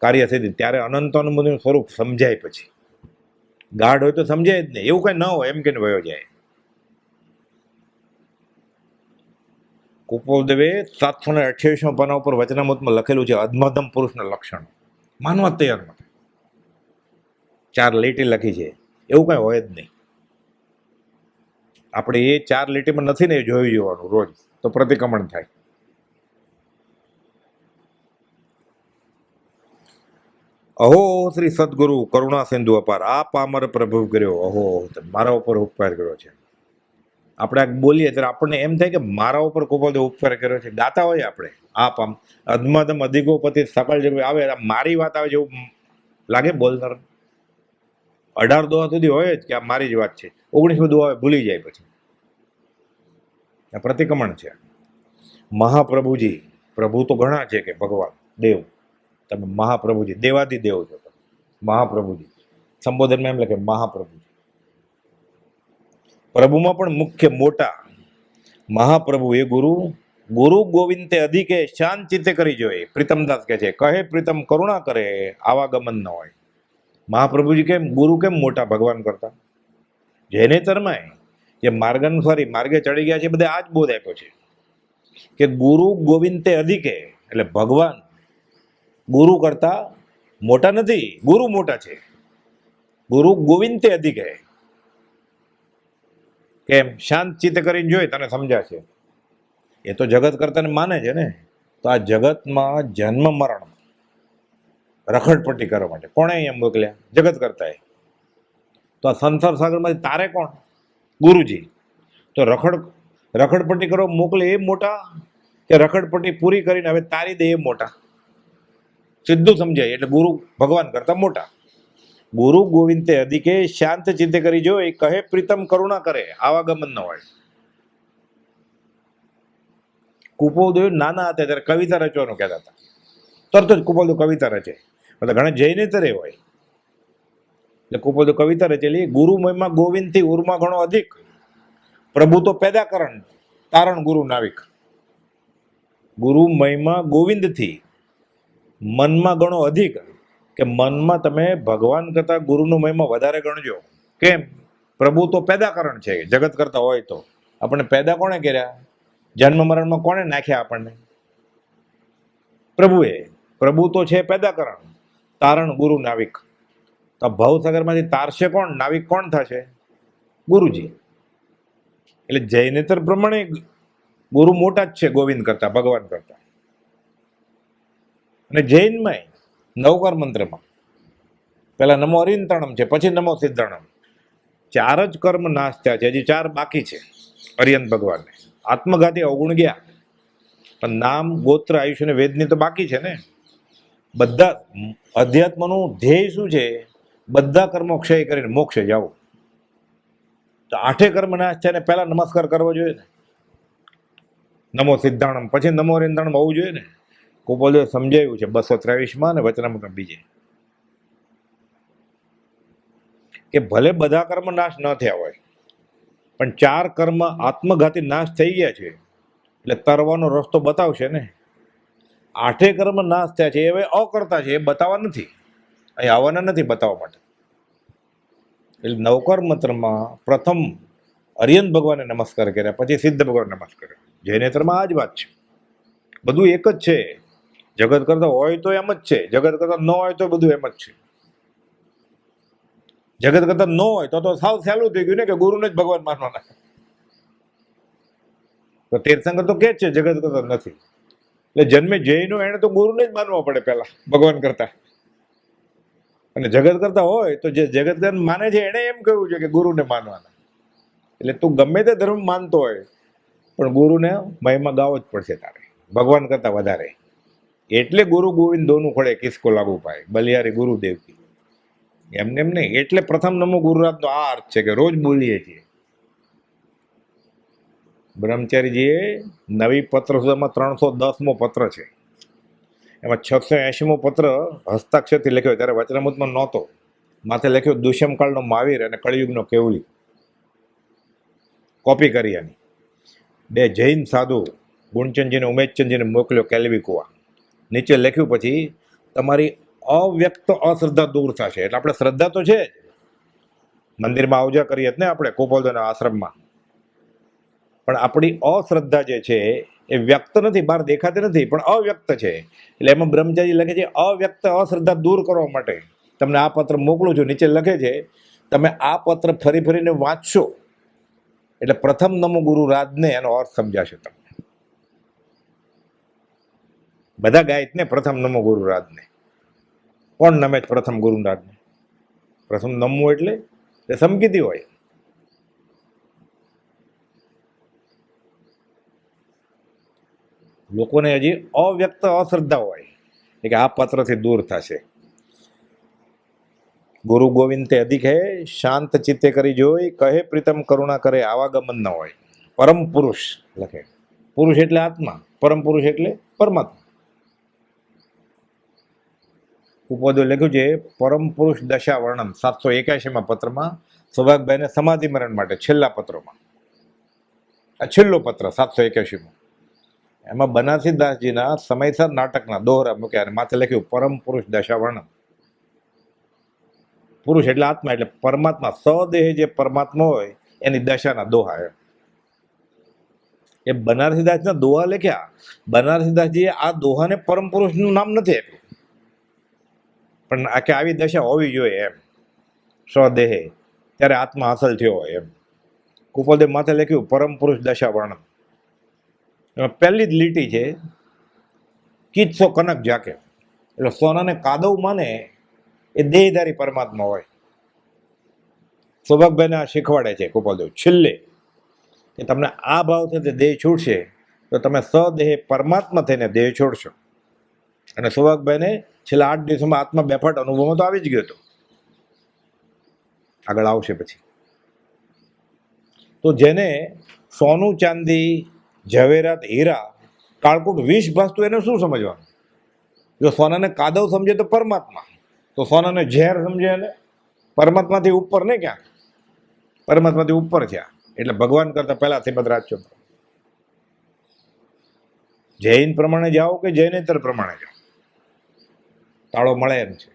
કાર્ય સિદ્ધિ, ત્યારે અનંત અનુમતિનું સ્વરૂપ સમજાય. પછી ગાઢ હોય તો સમજાય જ નહીં. એવું કઈ ન હોય એમ કે વયો જાય. કુપોલદેવે 728 પાના ઉપર વચનામૃતમાં લખેલું છે અધમધમ પુરુષના લક્ષણ. માનવા તૈયાર નથી. 4 લીટી લખી છે, એવું કઈ હોય જ નહીં. આપણે એ 4 લીટીમાં નથી ને એ જોઈ જોવાનું રોજ, તો પ્રતિક્રમણ થાય. અહો શ્રી સદગુરુ કરુણા સિંધુ અપાર, આ પામર પ્રભુ કર્યો, અહો મારા ઉપર ઉપકાર કર્યો છે. આપણે બોલીએ ત્યારે આપણને એમ થાય કે મારા ઉપર કુપોલદેવ ઉપકાર કર્યો છે. ગાતા હોય આપણે આ પામ અધમધમ અધિગોપતિ સકળ જગ આવે, મારી વાત આવે જેવું લાગે બોલનાર. 18 દોહા સુધી હોય જ કે આ મારી જ વાત છે. 19મી દોહા ભૂલી જાય પછી. આ પ્રતિક્રમણ છે. મહાપ્રભુજી, પ્રભુ તો ઘણા છે કે ભગવાન દેવ, તમે મહાપ્રભુજી, દેવાદી દેવ છો. મહાપ્રભુજી સંબોધનમાં એમ લખે મહાપ્રભુજી. પ્રભુમાં પણ મુખ્ય મોટા મહાપ્રભુ એ ગુરુ, ગુરુ ગોવિંદ તે અધિકે શાંત ચિત્તે કરી જોઈએ. પ્રીતમદાસ કહે છે કહે પ્રીતમ કરુણા કરે આવાગમન ન હોય. મહાપ્રભુજી કેમ ગુરુ કેમ મોટા ભગવાન કરતા? જેને તરમાય જે માર્ગાનુસારી માર્ગે ચડી ગયા છે બધે આ જ બોધ આપ્યો છે કે ગુરુ ગોવિંદ તે અધિકે, એટલે ભગવાન ગુરુ કરતા મોટા નથી, ગુરુ મોટા છે. ગુરુ ગોવિંદ તે અધિકે, કેમ? શાંત ચિત્ત કરીને જોઈ તને સમજાશે. એ તો જગત કરતાને માને છે ને. તો આ જગતમાં જન્મ મરણ રખડપટ્ટી કરવા માટે કોણે અહીંયા મોકલ્યા? જગત કરતા. તો આ સંસાર સાગરમાંથી તારે કોણ? ગુરુજી. તો રખડપટ્ટી કરવા મોકલે એ મોટા કે રખડપટ્ટી પૂરી કરીને હવે તારી દે એ મોટા? સીધું સમજાય. એટલે ગુરુ ભગવાન કરતા મોટા. ગુરુ ગોવિંદ તે અધિકે શાંત ચિત્તે કરી જો, એ કહે પ્રીતમ કરુણા કરે આવાગમન ન હોય. કુપોલદેવ નાના હતા ત્યારે કવિતા રચવાનું કહેતા હતા. તરત જ કુપોલદેવ કવિતા રચે. એટલે ઘણા જૈનેતરે હોય એટલે કુપોલદેવ કવિતા રચેલી. ગુરુ મહિમા ગોવિંદ થી ઉર્મા ઘણો અધિક, પ્રભુ તો પેદા કરણ તારણ ગુરુ નાવિક. ગુરુ મહિમા ગોવિંદ થી મનમાં ઘણો અધિક, કે મનમાં તમે ભગવાન કરતા ગુરુનો મહિમા વધારે ગણજો. કેમ? પ્રભુ તો પેદાકરણ છે. જગત કરતા હોય તો આપણને પેદા કોણે કર્યા? જન્મ મરણમાં કોણે નાખ્યા આપણને? પ્રભુએ. પ્રભુ તો છે પેદાકરણ, તારણ ગુરુ નાવિક. તો ભવસાગરમાંથી તારશે કોણ? નાવિક કોણ થશે? ગુરુજી. એટલે જૈનેતર પ્રમાણે ગુરુ મોટા જ છે ગોવિંદ કરતા, ભગવાન કરતા. અને જૈનમાં નવકાર મંત્રમાં પેલા નમો અરિંતણમ છે, પછી નમો સિદ્ધાણમ. 4 જ કર્મ નાશ થયા છે, હજી 4 બાકી છે અરિયંત ભગવાનને. આત્મઘાતી અવગુણ ગયા, પણ નામ ગોત્ર આયુષ્ય ને વેદની તો બાકી છે ને. બધા અધ્યાત્મનું ધ્યેય શું છે? બધા કર્મો ક્ષય કરીને મોક્ષે જાઓ. તો 8 કર્મ નાશ છે ને પહેલા નમસ્કાર કરવો જોઈએ ને. નમો સિદ્ધાણમ પછી નમો અરિંતણમ હોવું જોઈએ ને. કુપોલદેવ સમજાવ્યું છે 223માં અને વચનામૃતમાં બીજે કે ભલે બધા કર્મ નાશ ન થયા હોય, પણ 4 કર્મ આત્મઘાતી નાશ થઈ ગયા છે એટલે તરવાનો રસ્તો બતાવશે ને. 8 કર્મ નાશ થયા છે એ હવે અકર્તા છે, એ બતાવવા નથી, અહીં આવવાના નથી બતાવવા માટે. એટલે નવકર મંત્રમાં પ્રથમ અરિયન ભગવાને નમસ્કાર કર્યા, પછી સિદ્ધ ભગવાન નમસ્કાર કર્યા. જૈનેતરમાં આ જ વાત છે. બધું એક જ છે. જગત કરતા હોય તો એમ જ છે, જગત કરતા ન હોય તો બધું એમ જ છે. જગત કરતા ન હોય તો સાવ સહેલું થઈ ગયું ને કે ગુરુને જ ભગવાન માનવાના. તો તીર્થંકર તો કે જ છે જગત કરતા નથી. એટલે જન્મે જૈનો એને તો ગુરુને જ માનવા પડે પહેલા ભગવાન કરતા. અને જગત કરતા હોય તો જે જગત માને છે એને એમ કહ્યું છે કે ગુરુને માનવાના. એટલે તું ગમે તે ધર્મ માનતો હોય પણ ગુરુને મહિમા ગાવો જ પડશે તારે, ભગવાન કરતા વધારે. એટલે ગુરુ ગોવિંદ દોનું ખડે કિસકો લાગુ પાય, બલિયારી ગુરુદેવ કી. એમને એમ નહીં. એટલે પ્રથમ નમો ગુરુરાજનો આ અર્થ છે કે રોજ બોલીએ છીએ. બ્રહ્મચારીજીએ નવી પત્ર સુધામાં 310મો પત્ર છે, એમાં 680મો પત્ર હસ્તાક્ષરથી લખ્યો, ત્યારે વચનામૃતમાં નહોતો. માથે લખ્યો દુષ્યમકાળનો મહાવીર અને કળિયુગનો કેવલી. કોપી કરી આની. 2 જૈન સાધુ ગુણચંદજીને ઉમેશચંદજીને મોકલ્યો કેલવી કુવા. નીચે લખ્યું પછી તમારી અવ્યક્ત અશ્રદ્ધા દૂર થશે. એટલે આપણે શ્રદ્ધા તો છે જ, મંદિરમાં આવજા કરીએ જ ને આપણે કોપોલદોના આશ્રમમાં, પણ આપણી અશ્રદ્ધા જે છે એ વ્યક્ત નથી, બહાર દેખાતી નથી, પણ અવ્યક્ત છે. એટલે એમાં બ્રહ્મચારી લખે છે અવ્યક્ત અશ્રદ્ધા દૂર કરવા માટે તમને આ પત્ર મોકલું છું. નીચે લખે છે તમે આ પત્ર ફરી ફરીને વાંચશો એટલે પ્રથમ નમો ગુરુ રાજને એનો અર્થ સમજાશે તમને. બધા ગાય ને પ્રથમ નમો ગુરુ રાજને. કોણ નમે પ્રથમ ગુરુ રાજને? પ્રથમ નમવું એટલે સમકીતી હોય. લોકોને હજી અવ્યક્ત અશ્રદ્ધા હોય કે આ પત્રથી દૂર થશે. ગુરુ ગોવિંદ તે અધિક હે, શાંત ચિત્તે કરી જોઈ, કહે પ્રીતમ કરુણા કરે, આવાગમન ન હોય. પરમ પુરુષ લખે. પુરુષ એટલે આત્મા, પરમ પુરુષ એટલે પરમાત્મા. ઉપપદો લખ્યું છે પરમ પુરુષ દશા વર્ણન 781માં પત્રમાં સૌભાગભાઈને સમાધિ મરણ માટે છેલ્લા પત્રોમાં. આ છેલ્લો પત્ર 781માં. એમાં બનારસીદાસજીના સમયસર નાટકના દોહરા મૂક્યા અને માથે લખ્યું પરમ પુરુષ દશા વર્ણન. પુરુષ એટલે આત્મા, એટલે પરમાત્મા સદેહ જે પરમાત્મા હોય એની દશાના દોહા. એ બનારસીદાસના દોહા લખ્યા. બનારસીદાસજીએ આ દોહાને પરમ પુરુષનું નામ નથી આપ્યું, પણ આ કે આવી દશા હોવી જોઈએ એમ, સ્વદેહે, ત્યારે આત્મા હાંસલ થયો હોય એમ. કુપોલદેવ માથે લખ્યું પરમ પુરુષ દશા વર્ણન. એમાં પહેલી જ લીટી છે કિત્સો કનક જાકે. એટલે સોનાને કાદવ માને એ દેહધારી પરમાત્મા હોય. સૌભાગભાઈને આ શીખવાડે છે કુપોલદેવ છેલ્લે કે તમને આ ભાવ થશે દેહ છૂટશે તો તમે સદેહ પરમાત્મા થઈને દેહ છોડશો. અને સૌભાગભાઈને છેલ્લા 8 દિવસોમાં આત્મા બેફાટ અનુભવમાં તો આવી જ ગયો હતો, આગળ આવશે પછી. તો જેને સોનું ચાંદી ઝવેરાત હીરા કાળકુટ વિષ ભાસતું એને શું સમજવાનું? જો સોનાને કાદવ સમજે તો પરમાત્મા, તો સોનાને ઝેર સમજે એટલે પરમાત્માથી ઉપર ને ક્યાં, પરમાત્માથી ઉપર થયા. એટલે ભગવાન કરતા પહેલા શ્રીમદ રાજચંદ્ર. જૈન પ્રમાણે જાઓ કે જૈનેતર પ્રમાણે જાઓ, તાળો મળે એમ છે.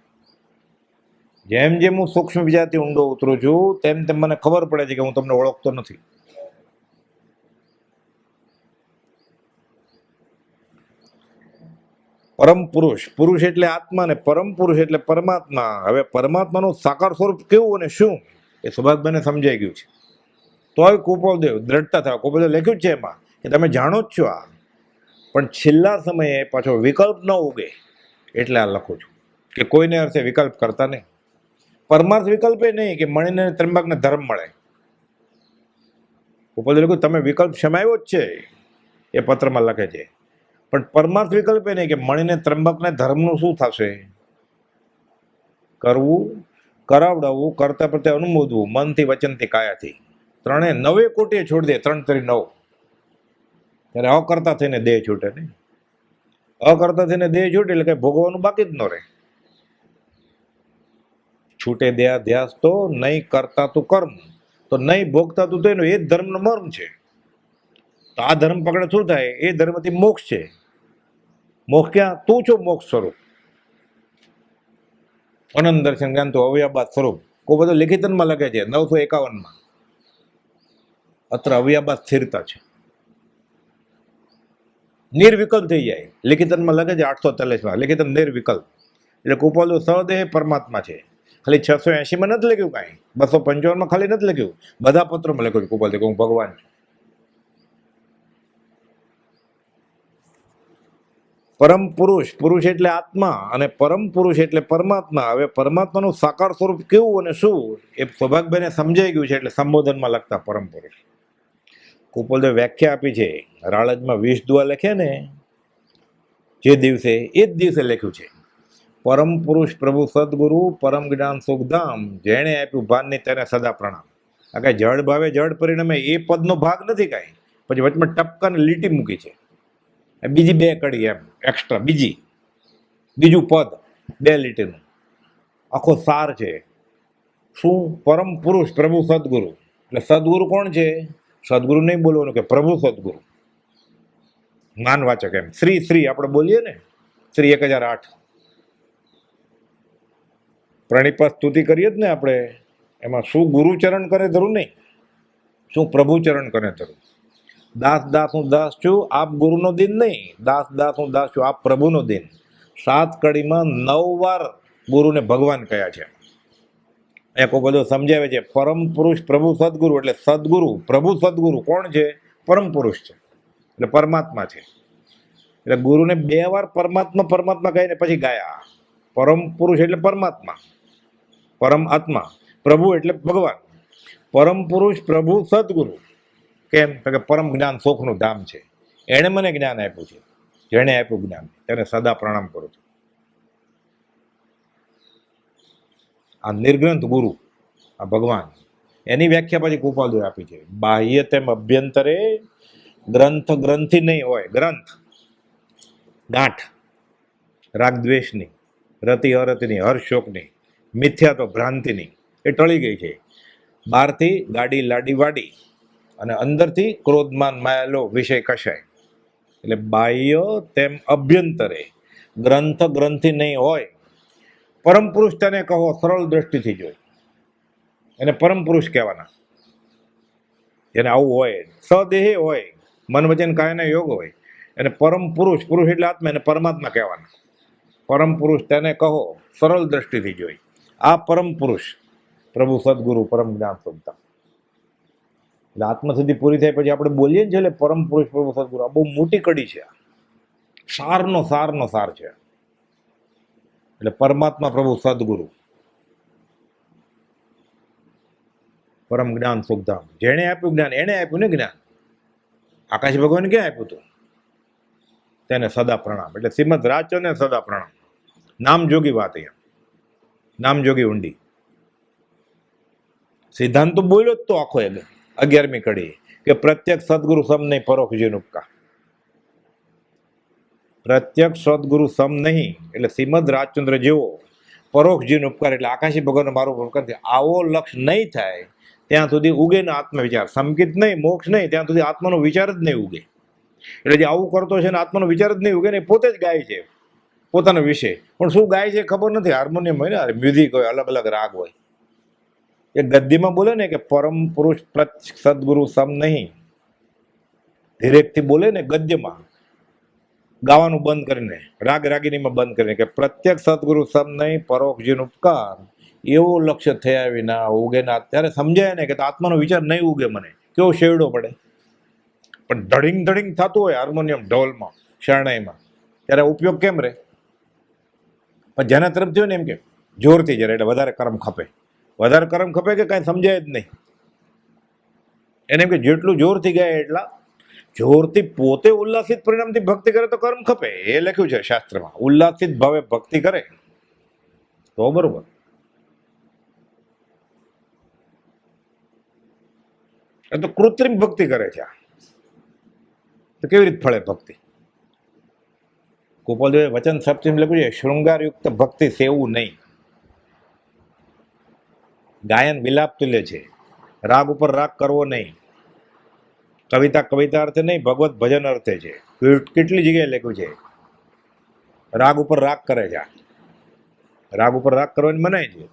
જેમ જેમ હું સૂક્ષ્મ વિચારથી ઊંડો ઉતરું છું તેમ તેમ મને ખબર પડે છે કે હું તમને ઓળખતો નથી. પરમ પુરુષ, પુરુષ એટલે આત્મા ને પરમ પુરુષ એટલે પરમાત્મા. હવે પરમાત્માનું સાકાર સ્વરૂપ કેવું અને શું એ સૌભાગભાઈને સમજાઈ ગયું છે. તોય કુપોલદેવ દ્રઢતા થવા, કુપોલદેવ લખ્યું છે એમાં કે તમે જાણો જ છો આ, પણ છેલ્લા સમયે પાછો વિકલ્પ ન ઉગે એટલે આ લખું છું કે કોઈને અર્થે વિકલ્પ કરતા નહીં. પરમાર્થ વિકલ્પ એ નહીં કે મણીને ત્રંબકને ધર્મ મળે. કુપોલદેવ લખ્યું તમે વિકલ્પ સમાવ્યો જ છે એ પત્રમાં લખે છે, પણ પરમાર્થ વિકલ્પ એ નહીં કે મણીને ત્રંબકને ધર્મનું શું થશે. કરવું, કરાવડાવવું, કરતા પ્રત્યે અનુમોદવું, મનથી વચનથી કાયાથી, 9 કોટીએ છોડી દે, 3 તરી 9. ત્યારે અકર્તા થઈને દેહ છૂટે ને. અકર્તા થઈને દેહ છૂટે એટલે કઈ ભોગવવાનું બાકી જ ન રહે. છૂટે દેહાધ્યાસ તો નહીં કરતા તું કર્મ, તો નહીં ભોગતા તું તો એનો એ જ ધર્મનો મર્મ છે. તો આ ધર્મ પકડે શું થાય? એ ધર્મથી મોક્ષ છે. મોક્ષ ક્યાં? તું છો મોક્ષ સ્વરૂપ, અનંત દર્શન જ્ઞાન તો અવ્યાબાદ સ્વરૂપ. કોઈ બધું લિખિતનમાં લખે છે 951માં. અત્ર અવ્યાબાદ સ્થિરતા છે, નિર્વિકલ્પ થઈ જાય. લિખિતનમાં લખે છે 843માં લિખિત નિર્વિકલ્પ, એટલે કુપોલ સદેહ પરમાત્મા છે. ખાલી 680માં નથી લખ્યું, કાંઈ 255માં ખાલી નથી લખ્યું, બધા પત્રોમાં લખ્યું છે કુપોલ કે હું ભગવાન છું. પરમ પુરુષ, પુરુષ એટલે આત્મા અને પરમ પુરુષ એટલે પરમાત્મા. હવે પરમાત્માનું સાકાર સ્વરૂપ કેવું અને શું એ સૌભાગભાઈને સમજાઈ ગયું છે, એટલે સંબોધનમાં લખતા પરમ પુરુષ. કુપોલદેવ વ્યાખ્યા આપી છે, રાળજમાં 20 દુઆ લખે ને જે દિવસે, એ જ દિવસે લખ્યું છે, પરમ પુરુષ પ્રભુ સદગુરુ પરમ જ્ઞાન સુખધામ, જેણે આપ્યું ભાનની તેને સદા પ્રણામ. આ કાંઈ જળ ભાવે જળ પરિણામે એ પદનો ભાગ નથી કાંઈ, પછી વચમાં ટપકાને લીટી મૂકી છે, બીજી 2 કડી એમ એક્સ્ટ્રા, બીજું પદ 2 લીટીનું, આખો સાર છે. શું? પરમ પુરુષ પ્રભુ સદગુરુ. એટલે સદગુરુ કોણ છે? સદગુરુ નહીં બોલવાનું કે પ્રભુ સદગુરુ, માનવાચક એમ. શ્રી આપણે બોલીએ ને, શ્રી 1008 પ્રણિપાત સ્તુતિ કરીએ જ ને આપણે, એમાં શું ગુરુચરણ કરે ધરું નહીં, શું પ્રભુચરણ કરે ધરું. દાસ દાસ હું દાસ છું, આપ ગુરુનો દિન નહીં, દાસ દાસ હું દાસ છું, આપ પ્રભુનો દિન. 7 કડીમાં 9 વાર ગુરુને ભગવાન કયા છે. એક બધો સમજાવે છે, પરમ પુરુષ પ્રભુ સદગુરુ, એટલે સદગુરુ પ્રભુ સદગુરુ કોણ છે? પરમ પુરુષ છે, એટલે પરમાત્મા છે. એટલે ગુરુને 2 વાર પરમાત્મા કહીને પછી ગાયા. પરમ પુરુષ એટલે પરમાત્મા, પરમ આત્મા, પ્રભુ એટલે ભગવાન. પરમ પુરુષ પ્રભુ સદગુરુ, કેમ? તો કે પરમ જ્ઞાન સુખનું ધામ છે, એણે મને જ્ઞાન આપ્યું છે, જેણે આપ્યું જ્ઞાન તેને સદા પ્રણામ કરું છું. આ નિર્ગ્રંથ ગુરુ, આ ભગવાન, એની વ્યાખ્યા પછી કુપાલદેવે આપી છે, બાહ્ય તેમ અભ્યંતરે ગ્રંથ ગ્રંથિ નહીં હોય. ગ્રંથ ગાંઠ, રાગ દ્વેષની, રતિ અરતિની, હર્ષ શોકની, મિથ્યા તો ભ્રાંતિની, એ ટળી ગઈ છે. બહારથી ગાડી લાડી વાડી અને અંદરથી ક્રોધમાન માયાલો વિષય કશાય. એટલે બાહ્ય તેમ અભ્યંતરે ગ્રંથ ગ્રંથિ નહીં હોય. પરમ પુરુષ તેને કહો સરળ દ્રષ્ટિથી જોઈ, એને પરમ પુરુષ કહેવાના, જેને આવું હોય, સદેહે હોય, મન વચન કાયના યોગ હોય. એને પરમ પુરુષ, પુરુષ એટલે આત્મા, એને પરમાત્મા કહેવાના. પરમ પુરુષ તેને કહો સરળ દ્રષ્ટિથી જોઈ. આ પરમ પુરુષ પ્રભુ સદગુરુ પરમ જ્ઞાન સુખધામ. એટલે આત્મસિદ્ધિ પૂરી થાય પછી આપણે બોલીએ ને, એટલે પરમ પુરુષ પ્રભુ સદગુરુ, આ બહુ મોટી કડી છે, સારનો સાર છે. એટલે પરમાત્મા પ્રભુ સદગુરુ પરમ જ્ઞાન સુખધામ, જેણે આપ્યું જ્ઞાન, એણે આપ્યું ને જ્ઞાન. આકાશ ભગવાન ક્યાં આપ્યું હતું? તેને સદા પ્રણામ. એટલે શ્રીમદ રાજચંદ્રને સદા પ્રણામ. નામજોગી વાત, અહીંયા નામજોગી ઊંડી સિદ્ધાંત તો બોલ્યો જ તો આખો 11મી કડી, કે પ્રત્યક્ષ સદગુરુ સમ નહીં પરોક્ષ જીન ઉપકા. પ્રત્યક્ષ સદગુરુ સમ નહીં એટલે શ્રીમદ રાજચંદ્ર જેવો પરોક્ષ જીન ઉપકાર, એટલે આકાશી ભગવાનનો મારો ઉપકાર. આવો લક્ષ નહીં થાય ત્યાં સુધી ઉગે ને આત્મવિચાર. સંકિત નહીં, મોક્ષ નહીં, ત્યાં સુધી આત્માનો વિચાર જ નહીં ઉગે. એટલે જે આવું કરતો છે ને આત્માનો વિચાર જ નહીં ઉગે ને, પોતે જ ગાય છે પોતાનો વિષય, પણ શું ગાય છે ખબર નથી. હાર્મોનિયમ હોય ને, મ્યુઝિક હોય, અલગ અલગ રાગ હોય. એ ગદ્યમાં બોલે ને કે પરમ પુરુષ સદગુરુ સમ નહીં, ધીરેકથી બોલે ને ગદ્યમાં, ગાવાનું બંધ કરીને, રાગ રાગિનીમાં બંધ કરીને, કે પ્રત્યક્ષ સદગુરુ સમ નહીં પરોક્ષ જીન ઉપકાર, એવો લક્ષ્ય થયા વિના ઉગે ના. ત્યારે સમજાય ને કે આત્માનો વિચાર નહીં ઉગે. મને કેવો શેવડો પડે, પણ ધડિંગ ધડિંગ થતું હોય હાર્મોનિયમ ઢોલમાં શરણાઈમાં, ત્યારે ઉપયોગ કેમ રહે? પણ જેના તરફ થયો ને એમ કે જોરથી જરા, એટલે વધારે કર્મ ખપે. વધારે કર્મ ખપે કે કાંઈ સમજાય જ નહીં. એને એમ કે જેટલું જોરથી ગાય એટલા જોરથી, પોતે ઉલ્લાસિત પરિણામથી ભક્તિ કરે તો કર્મ ખપે. એ લખ્યું છે શાસ્ત્રમાં, ઉલ્લાસિત ભાવે ભક્તિ કરે તો બરોબર. એ તો કૃત્રિમ ભક્તિ કરે છે, તો કેવી રીતે ફળે ભક્તિ? ગોપાલદેવે વચન સપ્તમ લખ્યું છે, શૃંગારયુક્ત ભક્તિ સેવું નહીં. ગાયન વિલાપ તુલ્ય છે, રાગ ઉપર રાગ કરવો નહીં, કવિતા અર્થે નહીં, ભગવત ભજન અર્થે છે. કેટલી જગ્યાએ લખ્યું છે રાગ ઉપર રાગ કરે છે. રાગ ઉપર રાગ કરવાની મનાય છે,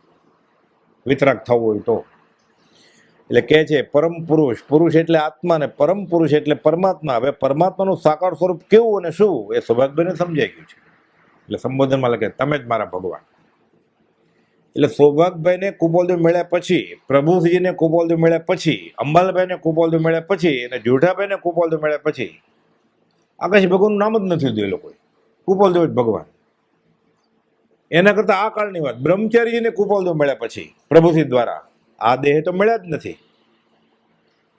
વિતરાગ થવું હોય તો. એટલે કહે છે પરમ પુરુષ, પુરુષ એટલે આત્મા ને પરમ પુરુષ એટલે પરમાત્મા. હવે પરમાત્માનું સાકાર સ્વરૂપ કેવું અને શું એ સૌભાગ્યભાઈને સમજાઈ ગયું છે. એટલે સંબોધનમાં લખે તમે જ મારા ભગવાન. એટલે સૌભાગભાઈને કુપોલદેવ મળ્યા પછી, પ્રભુજીને કુપોલદેવ મળ્યા પછી, અંબાલાભાઈને કુપોલદેવ મળ્યા પછી અને જેઠાભાઈને કુપોલદેવ મળ્યા પછી આકાશ ભગવાનનું નામ જ નથી લીધું એ લોકોએ. કુપોલદેવ જ ભગવાન. એના કરતા આ કાળની વાત, બ્રહ્મચારીજીને કુપોલદેવ મળ્યા પછી પ્રભુજી દ્વારા આ દેહ તો મળ્યા જ નથી.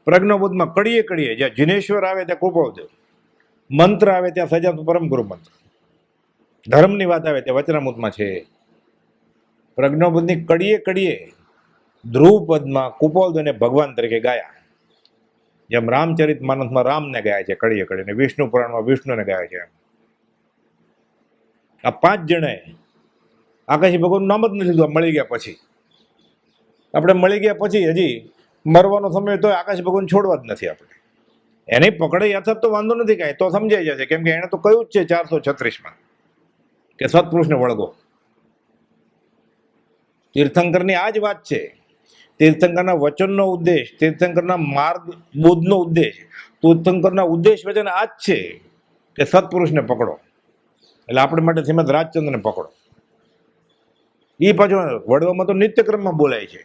પ્રજ્ઞાબોધમાં કડીએ કડીએ જ્યાં જિનેશ્વર આવે ત્યાં કુપોલદેવ, મંત્ર આવે ત્યાં સજાત પરમ ગુરુ મંત્ર, ધર્મની વાત આવે ત્યાં વચનામૃતમાં છે. પ્રજ્ઞાબોધની કડીએ કડીએ ધ્રુવ પદમાં કુપોલદેવને ભગવાન તરીકે ગાયા. જેમ રામચરિત માનસમાં રામને ગાય છે કડીએ કડીને, વિષ્ણુ પુરાણમાં વિષ્ણુને ગાય છે. આ 5 જણાએ આકાશી ભગવાનનું નામ જ નથી લીધું મળી ગયા પછી. આપણે મળી ગયા પછી હજી મરવાનો સમય તો આકાશ ભગવાન છોડવા જ નથી આપણે. એને પકડે યથાર્થ તો વાંધો નથી કાંઈ, તો સમજાઈ જશે. કેમ કે એને તો કહ્યું જ છે 436માં કે સત્પુરુષને વળગો. તીર્થંકરની આ જ વાત છે. તીર્થંકરના વચનનો ઉદ્દેશ, તીર્થંકરના માર્ગ બોધનો ઉદ્દેશ, તીર્થંકરના ઉદ્દેશ વચન આ જ છે કે સત્પુરુષને પકડો. એટલે આપણે માટે શ્રીમદ રાજચંદ્રને પકડો. એ પાછું વડવામાં તો નિત્યક્રમમાં બોલાય છે.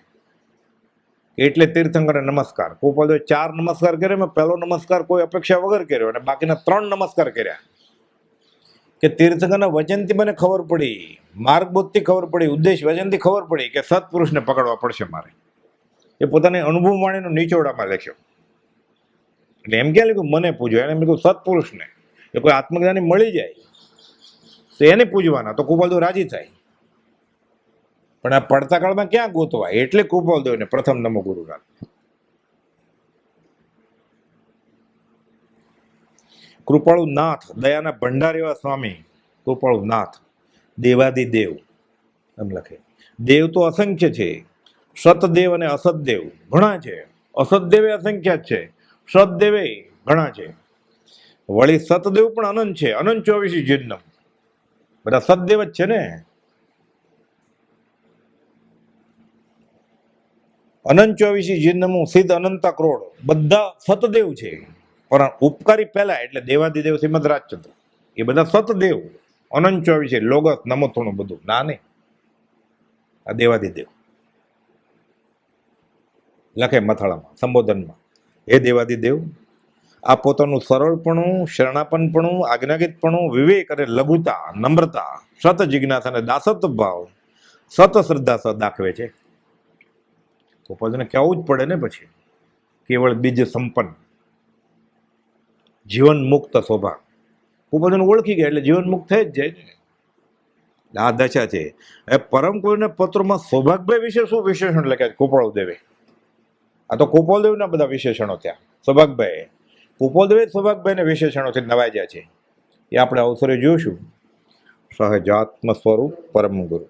એટલે તીર્થંકરને નમસ્કાર. કુપોલદેવે 4 નમસ્કાર કર્યા. પહેલો નમસ્કાર કોઈ અપેક્ષા વગર કર્યો અને બાકીના 3 નમસ્કાર કર્યા. કે તીર્થંકરના વચનથી મને ખબર પડી, માર્ગબોધથી ખબર પડી, ઉદ્દેશ વચનથી ખબર પડી કે સત્પુરુષને પકડવા પડશે મારે. એ પોતાની અનુભવ વાણીનો નીચોડામાં લખ્યો. એટલે એમ ક્યાં લખ્યું મને પૂજો, એને મેં કહ્યું સત્પુરુષને. એ કોઈ આત્મજ્ઞાની મળી જાય તો એને પૂજવાના, તો કુપોલદેવ રાજી થાય. પણ આ પડતા કાળમાં ક્યાં ગોતવા, એટલે કુપોલદેવને પ્રથમ નમો ગુરુ રાખ્યો. કૃપાળુ નાથ, દયાના ભંડાર એવા સ્વામી કૃપાળુ નાથ, દેવાદિદેવ એમ લખે. દેવ તો અસંખ્ય છે, સતદેવ અને અસતદેવ ઘણા છે. અસતદેવે અસંખ્યાત છે, સતદેવે ઘણા છે. વળી સતદેવ પણ અનંત છે, અનંત 24 જન્મ. બધા સતદેવ જ છે ને. અનંત 24 જન્મું સિદ્ધ અનંતા કરોડ બધા સતદેવ છે. પણ ઉપકારી પહેલા એટલે દેવાદિદેવ શ્રીમદ રાજચંદ્ર એ બધા સતદેવ. અનંત 24 લોગસ નમોથોણું બધું ના નહીં. આ દેવાદિદેવ લખે મથાળામાં સંબોધનમાં, હે દેવાદિદેવ, આ પોતાનું સરળપણું, શરણાપનપણું, આજ્ઞાગીતપણું, વિવેક અને લઘુતા, નમ્રતા, સત જિજ્ઞાસા અને દાસત્વ ભાવ, સત શ્રદ્ધા સહ દાખવે છે. તો પછી કહેવું જ પડે ને પછી, કેવળ બીજ સંપન્ન, જીવન મુક્ત સ્વભાવ. કુપોલદેવને ઓળખી ગયા એટલે જીવન મુક્ત થઈ જ જાય ને. આ દશા છે. એ પરમ ગુરુના પત્રોમાં સૌભાગભાઈ વિશે શું વિશેષણ લખ્યા કુપોલદેવે? આ તો કુપોલદેવના બધા વિશેષણો થયા. સૌભાગભાઈ, કુપોલદેવે સૌભાગભાઈને વિશેષણોથી નવાજ્યા છે. એ આપણે અવસરે જોઈશું. સહજાત્મ સ્વરૂપ પરમ ગુરુ.